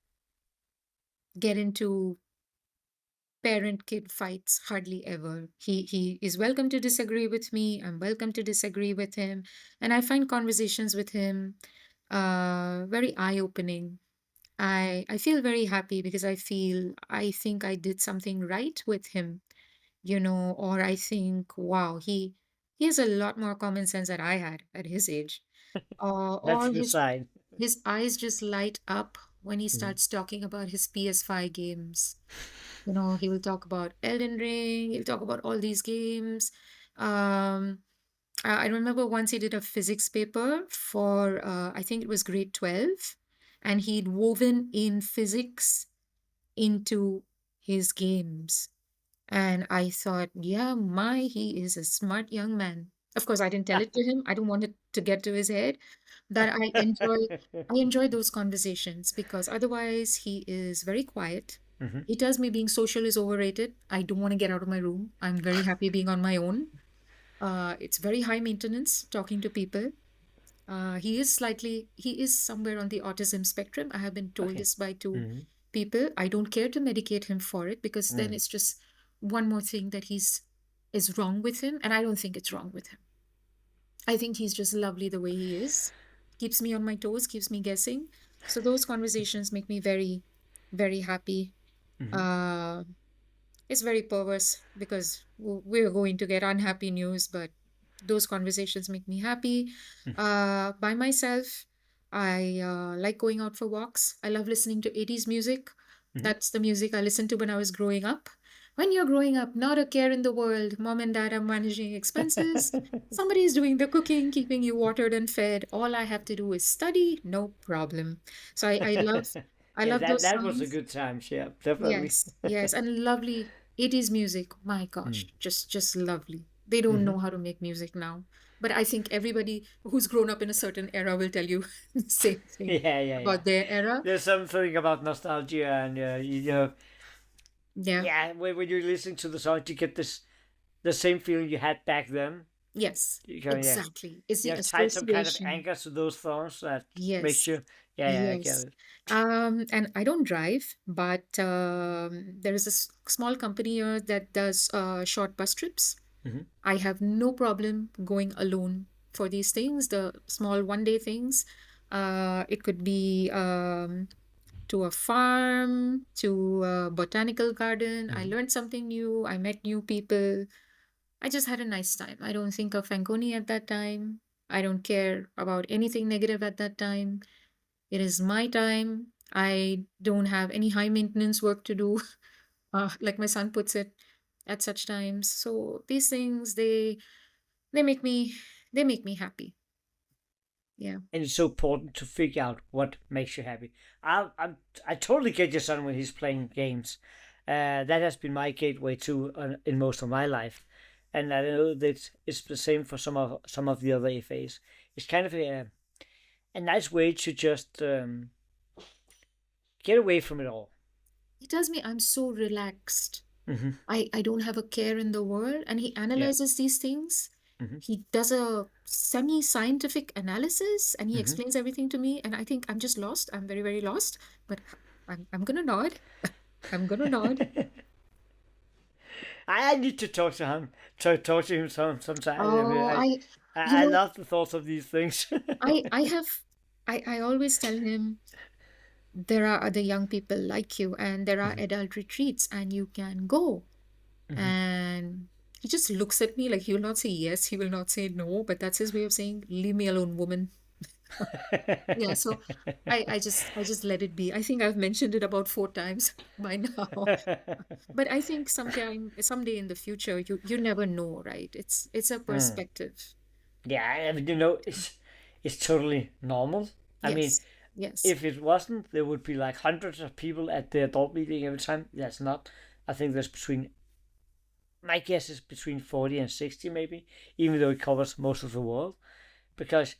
get into parent kid fights, hardly ever. He is welcome to disagree with me. I'm welcome to disagree with him. And I find conversations with him very eye opening. I feel very happy because I think I did something right with him, or I think, wow, he has a lot more common sense that I had at his age. That's a Or good sign. his eyes just light up when he Mm-hmm. starts talking about his PS5 games. He will talk about Elden Ring, he'll talk about all these games. Um, I remember once he did a physics paper for, I think it was grade 12, and he'd woven in physics into his games. And I thought, yeah, he is a smart young man. Of course, I didn't tell it to him. I don't want it to get to his head. That I enjoy those conversations because otherwise he is very quiet. Mm-hmm. He tells me being social is overrated. I don't want to get out of my room. I'm very happy being on my own. It's very high maintenance talking to people. He is somewhere on the autism spectrum. I have been told Okay. this by two Mm-hmm. people. I don't care to medicate him for it because then Mm. it's just one more thing that is wrong with him, and I don't think it's wrong with him. I think he's just lovely the way he is. Keeps me on my toes, keeps me guessing. So those conversations make me very, very happy. Mm-hmm. Uh, it's very perverse because we're going to get unhappy news, but those conversations make me happy. By myself, I like going out for walks. I love listening to 80s music. Mm-hmm. That's the music I listened to when I was growing up. When you're growing up, not a care in the world. Mom and dad are managing expenses. Somebody is doing the cooking, keeping you watered and fed. All I have to do is study, no problem. So I Yeah, love that those that was a songs. good time. Yeah, definitely. Yes, yes, and lovely 80s music. My Mm. gosh, just lovely. They don't Mm-hmm. know how to make music now. But I think everybody who's grown up in a certain era will tell you the same thing Yeah, yeah, yeah. about their era. There's something about nostalgia, and Yeah. yeah, when you're listening to the song, you get the same feeling you had back then. Yes, You can, yeah, exactly. It's you the have tied some kind of association. anchor to those songs that makes Yes. you, yeah, yeah, I get Yes. it. And I don't drive, but there is a small company here that does short bus trips. Mm-hmm. I have no problem going alone for these things, the small one-day things. It could be to a farm, to a botanical garden. I Mm-hmm. learned something new. I met new people. I just had a nice time. I don't think of Fanconi at that time. I don't care about anything negative at that time. It is my time. I don't have any high maintenance work to do. like my son puts it at such times. So these things, they make me they make me happy. Yeah. And it's so important to figure out what makes you happy. I totally get your son when he's playing games. That has been my gateway too in most of my life, and I know that it's the same for some of the other FAs. It's kind of a nice way to just get away from it all. He tells me I'm so relaxed. Mm-hmm. I don't have a care in the world. And he Yeah. analyzes these things. Mm-hmm. He does a semi-scientific analysis and he Mm-hmm. explains everything to me. And I think I'm just lost. I'm very, very lost. But I'm gonna nod. I'm gonna nod. I need to talk to him. Talk to him sometime. Oh, you I know, love the thoughts of these things. I have, I always tell him there are other young people like you and there are adult retreats and you can go. And he just looks at me like he will not say yes, he will not say no, but that's his way of saying, leave me alone, woman. Yeah, so I just let it be. I think I've mentioned it about 4 times by now. But I think someday in the future, you never know, right? It's a perspective. Yeah, I mean, it's totally normal. I mean, Yes. Yes. if it wasn't, there would be like hundreds of people at the adult meeting every time. That's not. I think there's my guess is between 40 and 60 maybe, even though it covers most of the world. Because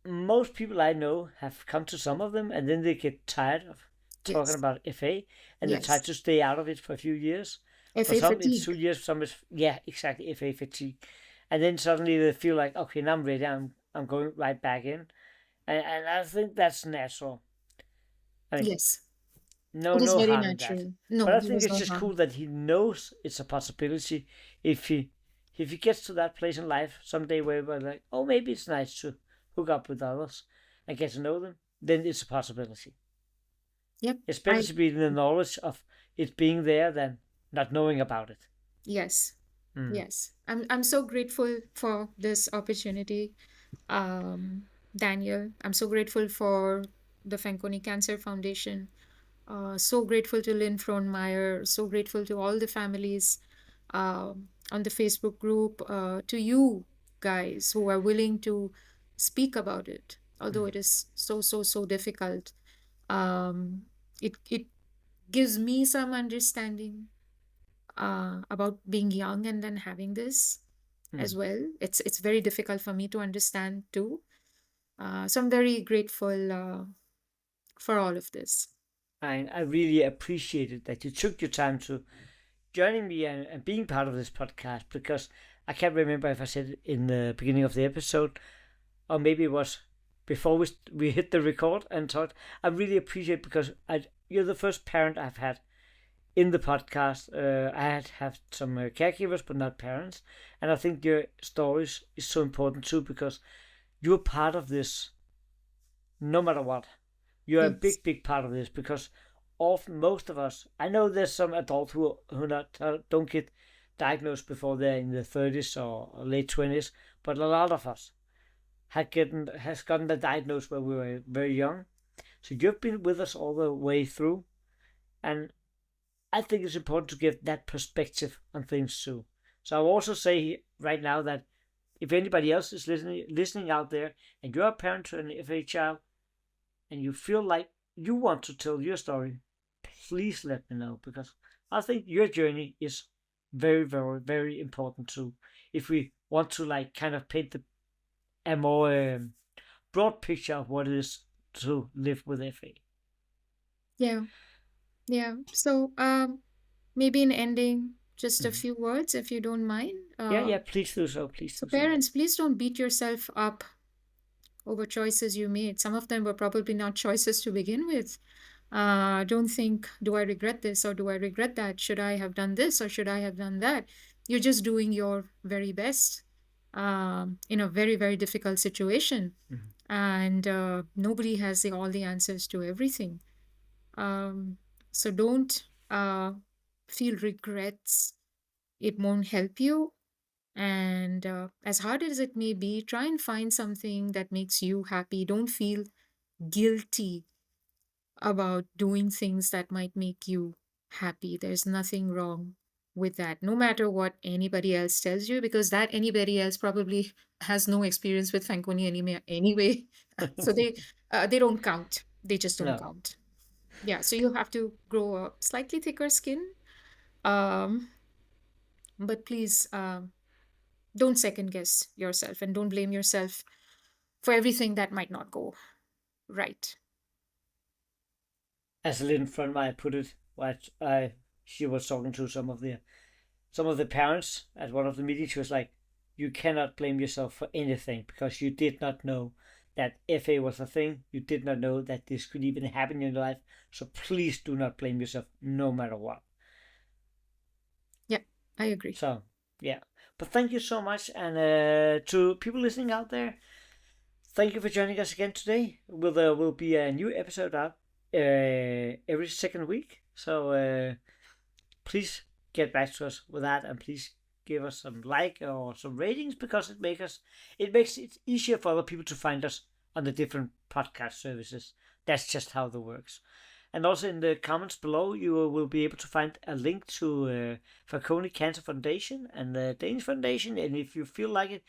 most people I know have come to some of them and then they get tired of talking Yes. about FA and they try Yes. to stay out of it for a few years. For FA some, it's fatigue. 2 years, for some, it's, yeah, exactly, FA fatigue. And then suddenly they feel like, okay, now I'm ready, I'm going right back in. And I think that's natural. I mean, Yes. no It is no very harm in that. natural. But No, I there think is it's no just cool harm. that he knows it's a possibility if he gets to that place in life someday where we're like, oh, maybe it's nice to hook up with others and get to know them, then it's a possibility. Yep. It's better to be in the knowledge of it being there than not knowing about it. Yes. Mm. Yes. I'm so grateful for this opportunity, Daniel. I'm so grateful for the Fanconi Cancer Foundation. So grateful to Lynn Frohnmeyer. So grateful to all the families on the Facebook group. To you guys who are willing to speak about it, although it is so difficult. Um, it gives me some understanding about being young and then having this as well. It's very difficult for me to understand too. So I'm very grateful for all of this. And I really appreciated that you took your time to joining me and being part of this podcast, because I can't remember if I said it in the beginning of the episode or maybe it was before we hit the record and talked. I really appreciate because you're the first parent I've had in the podcast. I had have some caregivers, but not parents, and I think your stories is so important too because you're part of this. No matter what, you're a Yes. big part of this because often most of us. I know there's some adults who not don't get diagnosed before they're in their 30s or late 20s, but a lot of us has gotten the diagnosis when we were very young. So you've been with us all the way through, and I think it's important to give that perspective on things too. So I'll also say right now that if anybody else is listening out there, and you're a parent to an FA child, and you feel like you want to tell your story, please let me know because I think your journey is very, very, very important too. If we want to like kind of paint a more broad picture of what it is to live with FA. Yeah. Yeah. So maybe in ending, just a few words, if you don't mind. Yeah, please do so. Please So do so. parents, please don't beat yourself up over choices you made. Some of them were probably not choices to begin with. Don't think, do I regret this or do I regret that? Should I have done this or should I have done that? You're just doing your very best in a very, very difficult situation. And nobody has all the answers to everything. So don't feel regrets. It won't help you. And as hard as it may be, try and find something that makes you happy. Don't feel guilty about doing things that might make you happy. There's nothing wrong with that, no matter what anybody else tells you, because that anybody else probably has no experience with Fanconi anemia anyway. So they don't count. They just don't No. count. Yeah, so you have to grow a slightly thicker skin. Um, but please don't second guess yourself and don't blame yourself for everything that might not go right. As a little friend of mine put it, she was talking to some of the parents at one of the meetings. She was like, "You cannot blame yourself for anything because you did not know that FA was a thing. You did not know that this could even happen in your life. So please do not blame yourself, no matter what." Yeah, I agree. So yeah, but thank you so much, and to people listening out there, thank you for joining us again today. There will be a new episode out every second week. So please get back to us with that, and please give us some like or some ratings, because it makes it easier for other people to find us on the different podcast services. That's just how that works. And also in the comments below, you will be able to find a link to Fanconi Cancer Foundation and the Danish Foundation. And if you feel like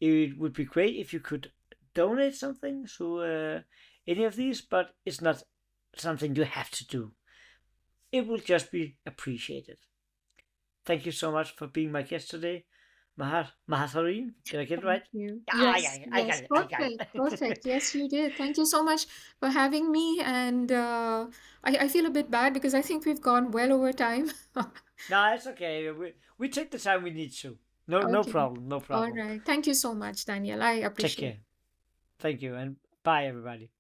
it would be great if you could donate something to any of these, but it's not something you have to do. It will just be appreciated. Thank you so much for being my guest today, Mahazareen. Did I get it right? Thank you. Yeah, Yes, I yes, got it. I got perfect, perfect. it. Yes, you did. Thank you so much for having me. And I feel a bit bad because I think we've gone well over time. No, it's okay. We take the time we need to. No Okay. problem. No All problem. right. Thank you so much, Daniel. I Take appreciate it. care. Thank you, and bye, everybody.